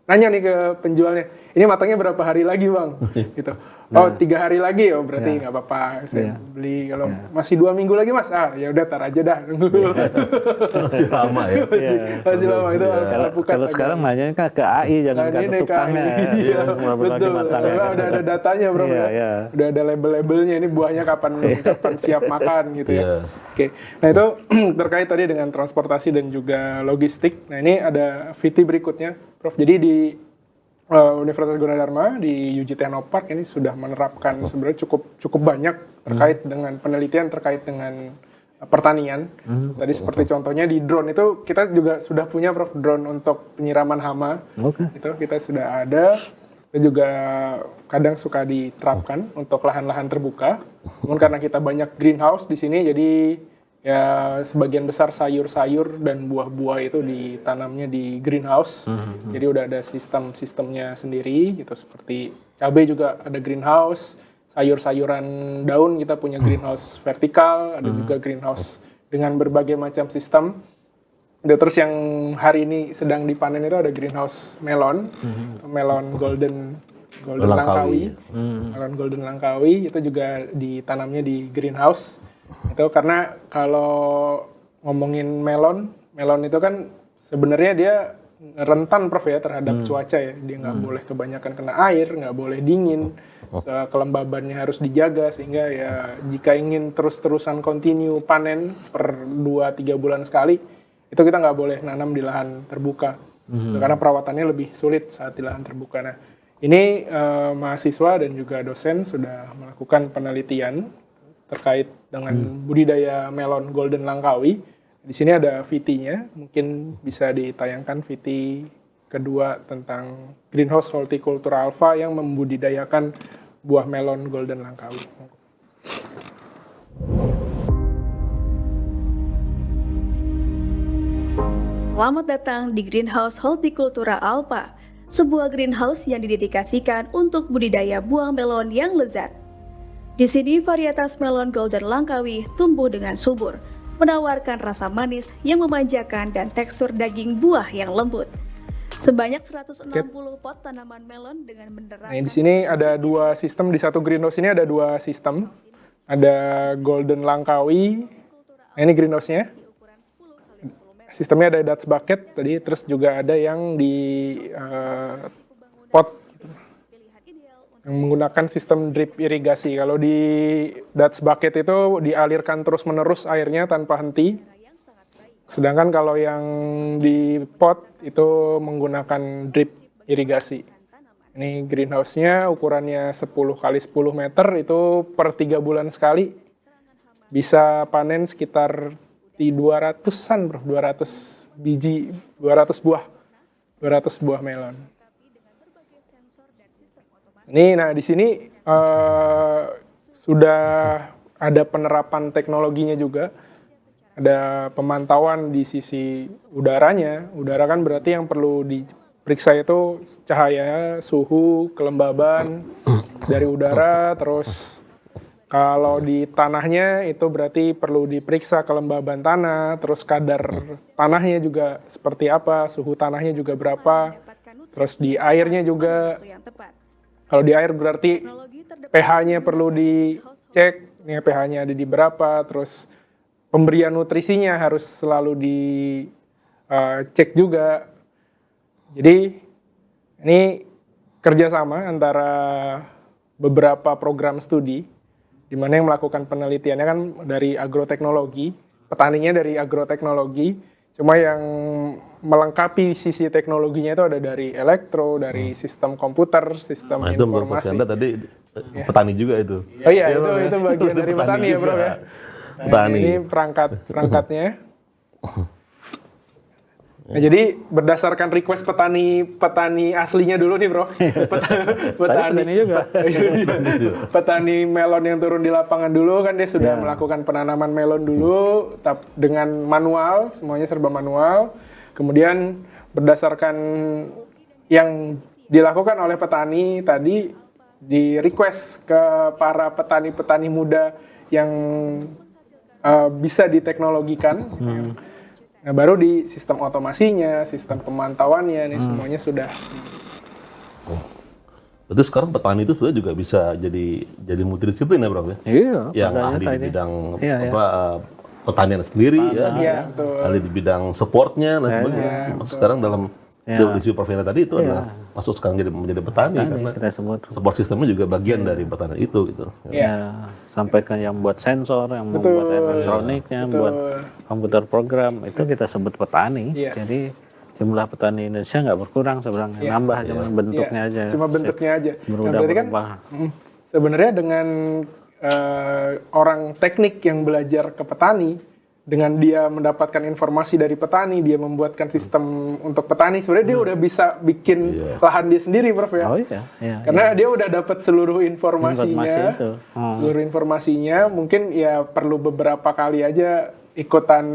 nanya nih ke penjualnya, ini matangnya berapa hari lagi bang? Gitu. Oh 3 hari lagi ya, berarti nggak apa-apa. Saya beli kalau masih 2 minggu lagi mas, ya udah tar aja dah. Masih lama ya. Masih lama itu. Kalau sekarang nanya kan ke AI, jangan ke tukangnya. Betul. Udah ada datanya bro. Udah ada label-labelnya, ini buahnya kapan siap makan gitu ya. Oke. Nah itu terkait tadi dengan transportasi dan juga logistik. Nah ini ada VT berikutnya, Prof. Jadi di Universitas Gunadarma di UJ Technopark ini sudah menerapkan sebenarnya cukup banyak terkait dengan penelitian terkait dengan pertanian. Tadi seperti contohnya di drone itu kita juga sudah punya Prof drone untuk penyiraman hama. Itu kita sudah ada. Itu juga kadang suka diterapkan untuk lahan-lahan terbuka. Namun karena kita banyak greenhouse di sini jadi ya sebagian besar sayur-sayur dan buah-buah itu ditanamnya di greenhouse. Jadi udah ada sistemnya sendiri gitu, seperti cabai juga ada greenhouse, sayur-sayuran daun kita punya greenhouse vertikal, ada juga greenhouse dengan berbagai macam sistem. Terus yang hari ini sedang dipanen itu ada greenhouse melon, melon golden langkawi. Melon golden langkawi itu juga ditanamnya di greenhouse. Itu karena kalau ngomongin melon itu kan sebenarnya dia rentan Prof ya terhadap cuaca ya. Dia nggak boleh kebanyakan kena air, nggak boleh dingin, kelembabannya harus dijaga sehingga ya jika ingin terus-terusan continue panen per 2-3 bulan sekali, itu kita nggak boleh nanam di lahan terbuka. Karena perawatannya lebih sulit saat di lahan terbuka. Nah ini mahasiswa dan juga dosen sudah melakukan penelitian terkait dengan budidaya melon golden langkawi. Di sini ada VT-nya, mungkin bisa ditayangkan VT kedua tentang Greenhouse Horticultura Alpha yang membudidayakan buah melon golden langkawi. Selamat datang di Greenhouse Horticultura Alpha, sebuah greenhouse yang didedikasikan untuk budidaya buah melon yang lezat. Di sini varietas melon golden langkawi tumbuh dengan subur, menawarkan rasa manis yang memanjakan dan tekstur daging buah yang lembut. Sebanyak 160 pot tanaman melon dengan bendera. Nah, di sini ada dua sistem, di satu greenhouse ini ada dua sistem. Ada Golden Langkawi. Nah, ini greenhouse-nya. Sistemnya ada Dutch bucket tadi, terus juga ada yang di pot yang menggunakan sistem drip irigasi. Kalau di Dutch bucket itu dialirkan terus-menerus airnya tanpa henti. Sedangkan kalau yang di pot itu menggunakan drip irigasi. Ini greenhouse-nya ukurannya 10 kali 10 meter, itu per 3 bulan sekali. Bisa panen sekitar di 200-an bro, 200 biji, 200 buah melon. Ini, nah di sini sudah ada penerapan teknologinya juga. Ada pemantauan di sisi udaranya. Udara kan berarti yang perlu diperiksa itu cahaya, suhu, kelembaban dari udara, terus kalau di tanahnya itu berarti perlu diperiksa kelembaban tanah, terus kadar tanahnya juga seperti apa, suhu tanahnya juga berapa, terus di airnya juga. Kalau di air berarti pH-nya perlu dicek, nih pH-nya ada di berapa, terus pemberian nutrisinya harus selalu dicek juga. Jadi ini kerjasama antara beberapa program studi, di mana yang melakukan penelitiannya kan dari agroteknologi, petaninya dari agroteknologi, cuma yang melengkapi sisi teknologinya itu ada dari elektro, dari sistem komputer, sistem Nah, itu informasi. Anda tadi petani juga itu. Oh iya, itu bagian dari petani ya bro ya. Nah, Petani. ini perangkatnya. Nah, jadi berdasarkan request petani aslinya dulu nih bro, petani juga. petani melon yang turun di lapangan dulu kan dia sudah melakukan penanaman melon dulu, dengan manual, semuanya serba manual. Kemudian berdasarkan yang dilakukan oleh petani tadi, di request ke para petani-petani muda yang bisa diteknologikan. Nah, baru di sistem otomasinya, sistem pemantauannya, ini semuanya sudah. Berarti sekarang petani itu sebenarnya juga bisa jadi multidisiplin ya Bro ya? Iya. Yang ahli di bidang pertanian sendiri, Betul. ahli di bidang supportnya dan sebagainya. Masuk sekarang dalam definisi Prof. tadi itu adalah masuk sekarang menjadi petani karena Kita sebut. support sistemnya juga bagian dari pertanian itu gitu. Ya, sampai ke yang buat sensor, yang membuat elektroniknya, buat komputer program, itu kita sebut petani. Iya. Jadi jumlah petani Indonesia nggak berkurang sebenarnya, nambah cuma bentuknya aja. Cuma bentuknya aja. Berubah, berarti kan sebenarnya dengan orang teknik yang belajar ke petani, dengan dia mendapatkan informasi dari petani, dia membuatkan sistem untuk petani, sebenarnya dia udah bisa bikin lahan dia sendiri, Prof ya. Oh iya, iya. Karena dia udah dapat seluruh informasinya, Informasi itu. seluruh informasinya, mungkin ya perlu beberapa kali aja ikutan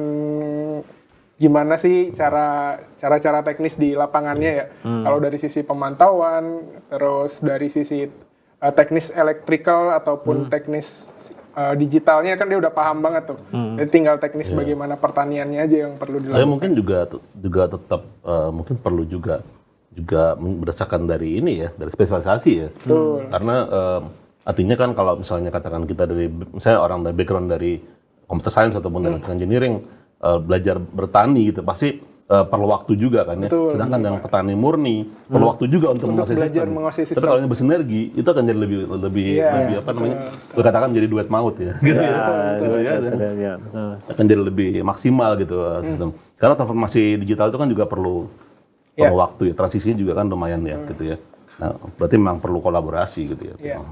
gimana sih cara teknis di lapangannya ya. Kalau dari sisi pemantauan, terus dari sisi teknis elektrikal ataupun teknis digitalnya kan dia udah paham banget tuh. Jadi tinggal teknis bagaimana pertaniannya aja yang perlu dilakukan. Mungkin juga tetap mungkin perlu juga berdasarkan dari ini ya, dari spesialisasi ya. Karena artinya kan kalau misalnya katakan kita dari misalnya orang dari background dari computer science ataupun dari engineering belajar bertani gitu pasti perlu waktu juga kan ya. Sedangkan yang petani murni perlu waktu juga untuk menguasai sistem. Tapi kalau yang bersinergi itu akan jadi lebih apa namanya? Katakan jadi duet maut ya. Gitu ya. Akan jadi lebih maksimal gitu sistem. Karena transformasi digital itu kan juga perlu waktu ya. Transisinya juga kan lumayan ya gitu ya. Nah, berarti memang perlu kolaborasi gitu ya.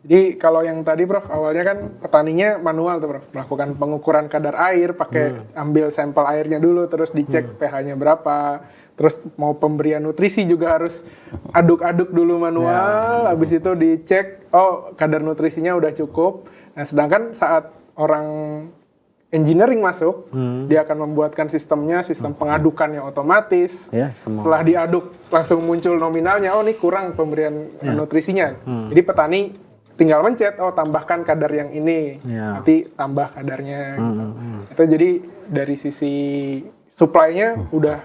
Jadi kalau yang tadi Prof, awalnya kan petaninya manual tuh Prof, melakukan pengukuran kadar air, pakai ambil sampel airnya dulu, terus dicek pH-nya berapa, terus mau pemberian nutrisi juga harus aduk-aduk dulu manual, habis itu dicek, oh kadar nutrisinya udah cukup. Nah sedangkan saat orang engineering masuk, dia akan membuatkan sistemnya, sistem pengadukannya otomatis. Setelah diaduk langsung muncul nominalnya, oh ini kurang pemberian nutrisinya. Jadi petani tinggal mencet, oh tambahkan kadar yang ini, nanti tambah kadarnya. Gitu. Itu jadi dari sisi supply-nya udah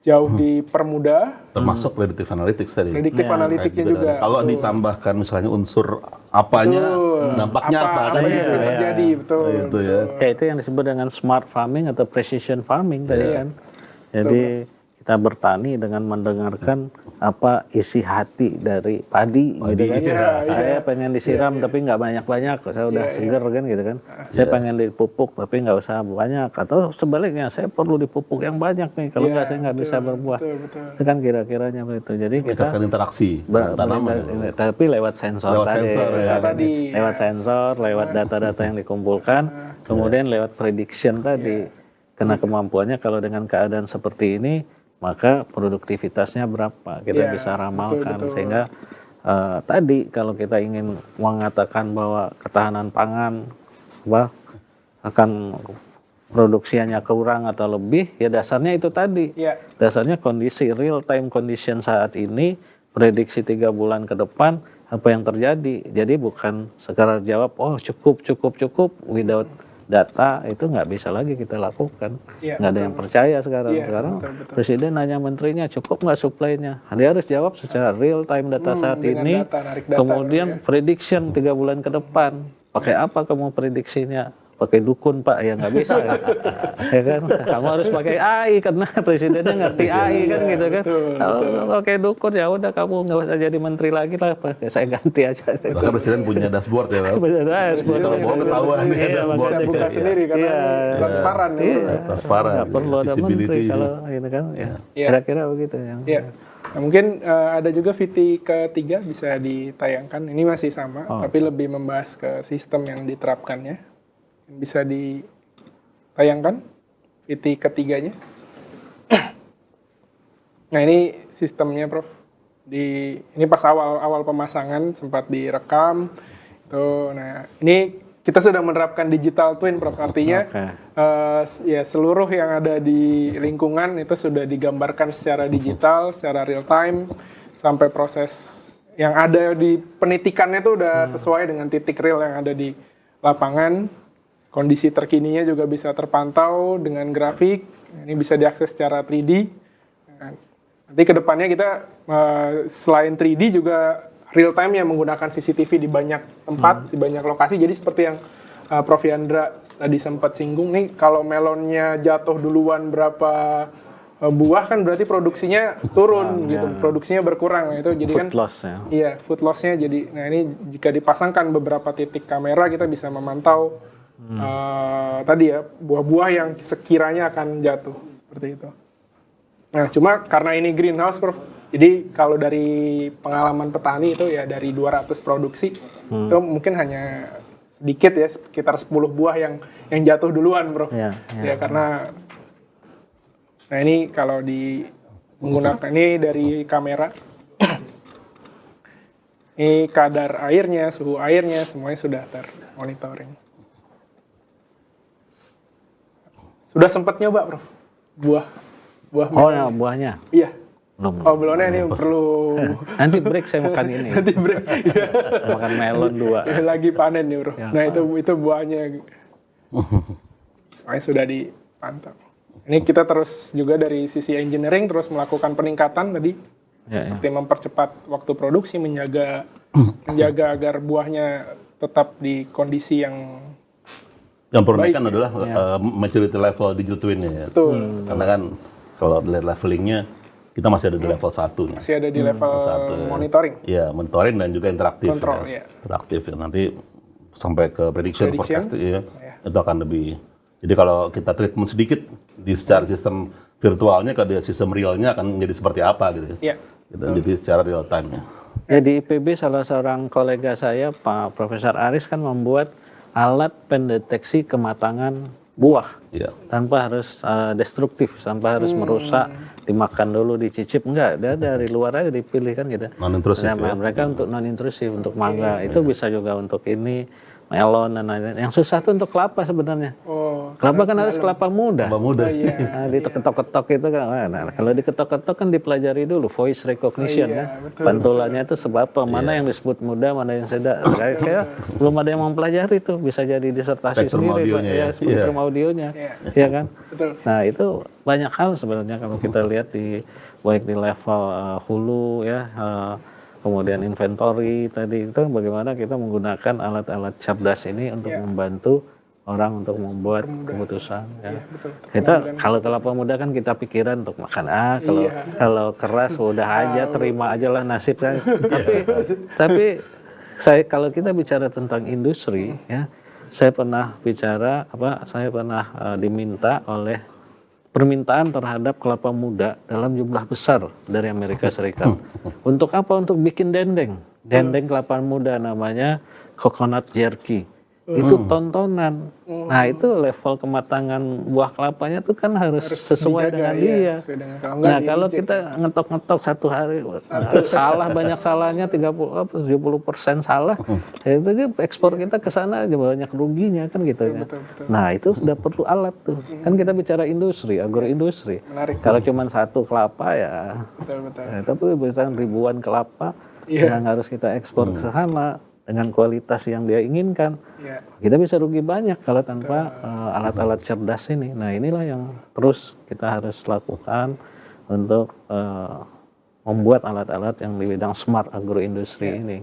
jauh dipermudah. Termasuk predictive analytics tadi. Predictive analytiknya Kayak juga. Kalau ditambahkan misalnya unsur apanya, dampaknya apa, apa kan yang gitu ya. terjadi, betul. Itu ya. Ya itu yang disebut dengan smart farming atau precision farming tadi kan. Jadi kita bertani dengan mendengarkan apa isi hati dari padi gitu kan. Saya pengen disiram tapi nggak banyak-banyak, saya udah seger kan gitu kan. Saya pengen dipupuk tapi nggak usah banyak, atau sebaliknya saya perlu dipupuk yang banyak nih, kalau nggak saya nggak bisa berbuah. Itu kan kira-kiranya begitu. Jadi kita Meningkatkan interaksi tanaman. tapi lewat sensor Lewat tadi. sensor, ya. Lewat sensor, lewat data-data yang dikumpulkan, kemudian lewat prediction tadi. Karena kemampuannya kalau dengan keadaan seperti ini, maka produktivitasnya berapa kita bisa ramalkan. Sehingga tadi kalau kita ingin mengatakan bahwa ketahanan pangan akan produksinya kurang atau lebih, ya dasarnya itu tadi. Dasarnya kondisi real time condition saat ini, prediksi 3 bulan ke depan apa yang terjadi. Jadi bukan sekedar jawab oh cukup without data, itu nggak bisa lagi kita lakukan. Nggak ada yang percaya sekarang. Betul. Presiden nanya menterinya cukup nggak supply-nya, dia harus jawab secara real time data saat ini. narik data, Kemudian prediction 3 bulan ke depan, pakai apa kamu prediksinya? Pakai dukun Pak, ya nggak bisa kan? Ya kan, kamu harus pakai AI karena presidennya ngerti AI kan gitu kan. Kalau pakai dukun ya udah kamu nggak usah jadi menteri lagi lah, saya ganti aja. Bahkan presiden punya dashboard ya, Bang. Kalau mau ketahuan nih dashboard. Bisa buka sendiri karena transparan. Transparan. Nggak perlu ada menteri kalau ini kan. Kira-kira begitu yang. Nah, mungkin ada juga VT ketiga bisa ditayangkan. Ini masih sama, tapi lebih membahas ke sistem yang diterapkannya. Bisa ditayangkan VT ketiganya. Nah ini sistemnya Prof. Ini pas awal pemasangan sempat direkam. Nah ini kita sudah menerapkan digital twin Prof. Artinya ya seluruh yang ada di lingkungan itu sudah digambarkan secara digital, secara real time, sampai proses yang ada di penitikannya itu udah sesuai dengan titik real yang ada di lapangan. Kondisi terkininya juga bisa terpantau dengan grafik. Ini bisa diakses secara 3D. Nanti kedepannya kita selain 3D juga real time yang menggunakan CCTV di banyak tempat, di banyak lokasi. Jadi seperti yang Prof. Yandra tadi sempat singgung nih, kalau melonnya jatuh duluan berapa buah kan berarti produksinya turun gitu, produksinya berkurang. Nah, itu jadi food loss ya. Iya, food loss-nya jadi. Nah ini jika dipasangkan beberapa titik kamera kita bisa memantau tadi ya buah-buah yang sekiranya akan jatuh seperti itu. Nah cuma karena ini greenhouse Prof, jadi kalau dari pengalaman petani itu ya dari 200 produksi itu mungkin hanya sedikit ya, sekitar 10 buah yang jatuh duluan Prof. Ya karena nah ini kalau menggunakan ini dari kamera ini kadar airnya, suhu airnya semuanya sudah termonitoring. Sudah sempat nyoba, Prof? Buah ya, buahnya? Iya. Belum. Belumnya ini perlu... Nanti break saya makan ini. Nanti break. Makan melon 2. Lagi panen nih, Prof. Nah, itu buahnya. Soalnya sudah dipantau. Ini kita terus juga dari sisi engineering terus melakukan peningkatan tadi. Seperti mempercepat waktu produksi, menjaga agar buahnya tetap di kondisi yang perlu kan adalah maturity level digital twin-nya ya. Betul. Karena kan kalau dilihat levelingnya kita masih ada di level 1 nih. Masih ada di level 1, monitoring. Iya, monitoring dan juga interaktif. Kontrol, ya. Interaktif ya. Nanti sampai ke prediction forecast ya. Itu akan lebih. Jadi kalau kita treatment sedikit di secara sistem virtualnya ke sistem realnya akan menjadi seperti apa gitu. Iya. Jadi secara real time ya. Ya di IPB salah seorang kolega saya Pak Profesor Aris kan membuat alat pendeteksi kematangan buah tanpa harus destruktif, tanpa harus merusak, dimakan dulu, dicicip, enggak, dia dari luar aja dipilih kan gitu. Non-intrusif ya. Mereka untuk non-intrusif, untuk mangga, itu bisa juga untuk ini, melon dan lain-lain. Yang susah tuh untuk kelapa sebenarnya. Kelapa kan harus kelapa muda. Mbak muda. Nah, diketok-ketok itu kan. Nah, kalau diketok-ketok kan dipelajari dulu voice recognition kan. Pantulannya itu sebab apa, mana yang disebut muda, mana yang tidak. Kayak belum ada yang mempelajari tuh, bisa jadi disertasi Spektrum sendiri Pak. audionya Ya, spektrum audionya. Ya kan? Betul. Nah, itu banyak hal sebenarnya kalau kita lihat baik di level hulu ya, kemudian inventory tadi itu bagaimana kita menggunakan alat-alat cerdas ini untuk membantu orang untuk membuat keputusan ya. Kita kalau kelapa muda kan kita pikiran untuk makan kalau keras udah aja terima aja lah nasib kan. Tapi kalau kita bicara tentang industri ya, saya pernah diminta oleh permintaan terhadap kelapa muda dalam jumlah besar dari Amerika Serikat. Untuk apa? Untuk bikin dendeng kelapa muda namanya coconut jerky. Itu tontonan. Nah, itu level kematangan buah kelapanya tuh kan harus sesuai dengan dia. Nah, kalau kita ngetok-ngetok satu hari salah, banyak salahnya 70% salah, itu dia ekspor kita ke sana aja banyak ruginya kan gitu ya. Nah, itu sudah perlu alat tuh. Kan kita bicara industri, agroindustri. Kalau cuma satu kelapa ya, tapi bukan ribuan kelapa yang harus kita ekspor ke sana dengan kualitas yang dia inginkan. Kita bisa rugi banyak kalau tanpa alat-alat cerdas ini. Nah, inilah yang terus kita harus lakukan untuk membuat alat-alat yang di bidang smart agroindustri ini.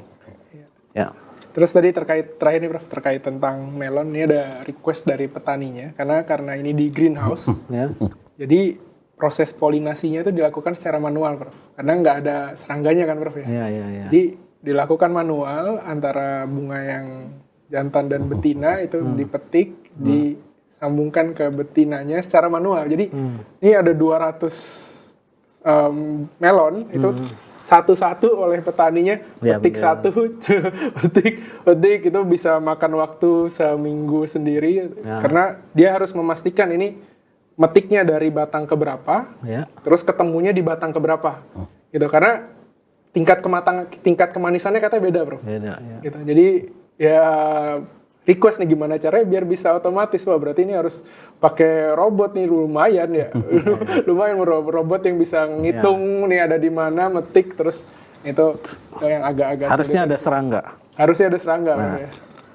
Ya. Terus tadi terakhir nih Prof, terkait tentang melon, ini ada request dari petaninya karena ini di greenhouse. Jadi proses polinasinya itu dilakukan secara manual, Prof. Karena nggak ada serangganya kan, Prof ya. Jadi dilakukan manual antara bunga yang jantan dan betina itu dipetik, disambungkan ke betinanya secara manual. Jadi ini ada 200 melon itu satu-satu oleh petaninya, petik satu, petik itu bisa makan waktu seminggu sendiri karena dia harus memastikan ini metiknya dari batang ke berapa, terus ketemunya di batang ke berapa, gitu karena tingkat kemanisannya katanya beda, Bro. Beda, ya. Gitu. Jadi ya request nih gimana caranya biar bisa otomatis. Wah, berarti ini harus pakai robot nih, lumayan ya. Lumayan robot yang bisa ngitung nih ada di mana, metik terus itu yang agak-agak harusnya ada serangga. Harusnya ada serangga, ya.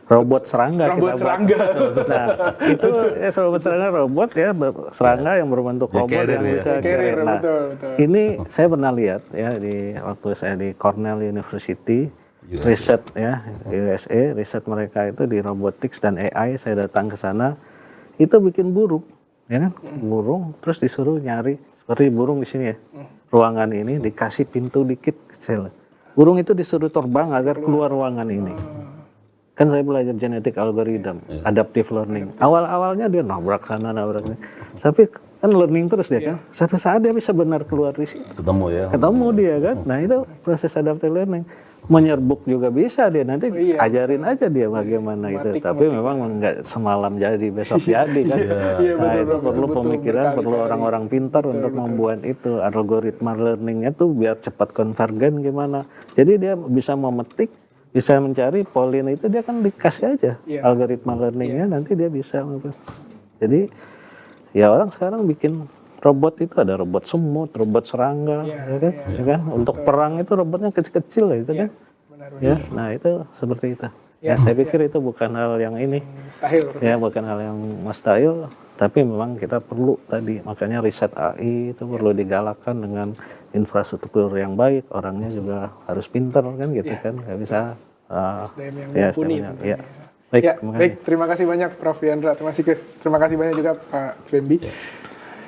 Robot serangga robot serangga. Nah, itu robot serangga yang berbentuk robot yang bisa carrier. Nah, betul. Ini saya pernah lihat ya waktu saya di Cornell University riset ya USA, riset mereka itu di robotics dan AI. Saya datang ke sana, itu bikin burung, ya kan? Burung terus disuruh nyari seperti burung di sini ya. Ruangan ini dikasih pintu dikit kecil. Burung itu disuruh terbang agar keluar ruangan ini. Kan saya belajar genetic algorithm, adaptive learning. Awal-awalnya dia nabrak sana, nabrak sini. Tapi kan learning terus dia kan. Suatu saat dia bisa benar keluar di sini. Ketemu dia kan. Nah, itu proses adaptive learning. Menyerbuk juga bisa dia. Nanti ajarin aja dia bagaimana itu. Tapi memang enggak semalam jadi, besok jadi kan. Nah, itu perlu pemikiran, perlu orang-orang pintar untuk membuat itu. Algoritma learningnya tuh biar cepat konvergen gimana. Jadi dia bisa memetik, bisa mencari polin itu, dia kan dikasih aja algoritma learningnya, nanti dia bisa. Jadi ya orang sekarang bikin robot itu ada robot semut, robot serangga, ya kan? Untuk perang itu robotnya kecil-kecil lah itu kan. Ya, nah itu seperti itu. Ya, saya pikir itu bukan hal yang ini. Mustahil. Ya, bukan hal yang mustahil, tapi memang kita perlu tadi, makanya riset AI itu perlu digalakkan dengan infrastruktur yang baik, orangnya juga harus pintar kan gitu kan, nggak bisa SDM yang mumpuni. Baik, terima kasih banyak Prof Yandra, terima kasih banyak juga Pak Bembi.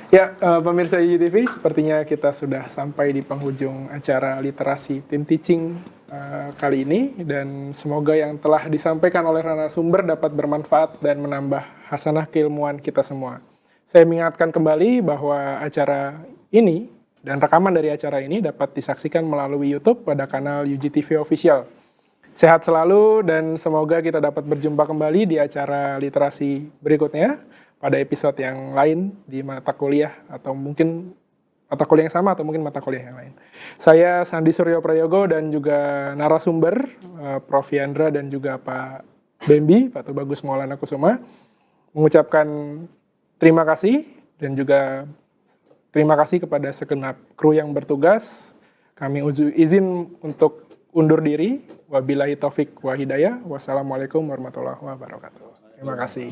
Ya, pemirsa YGTV, sepertinya kita sudah sampai di penghujung acara literasi tim teaching kali ini, dan semoga yang telah disampaikan oleh narasumber dapat bermanfaat dan menambah hasanah keilmuan kita semua. Saya mengingatkan kembali bahwa acara ini dan rekaman dari acara ini dapat disaksikan melalui YouTube pada kanal YGTV Official. Sehat selalu dan semoga kita dapat berjumpa kembali di acara literasi berikutnya pada episode yang lain di mata kuliah atau mungkin mata kuliah yang sama atau mungkin mata kuliah yang lain. Saya Sandi Suryo Prayogo dan juga narasumber Prof Yandra dan juga Pak Bembi, Pak Tubagus Maulana Kusuma. mengucapkan terima kasih dan juga terima kasih kepada segenap kru yang bertugas. Kami izin untuk undur diri. Wabillahi taufik wa hidayah. Wassalamualaikum warahmatullahi wabarakatuh. Terima kasih.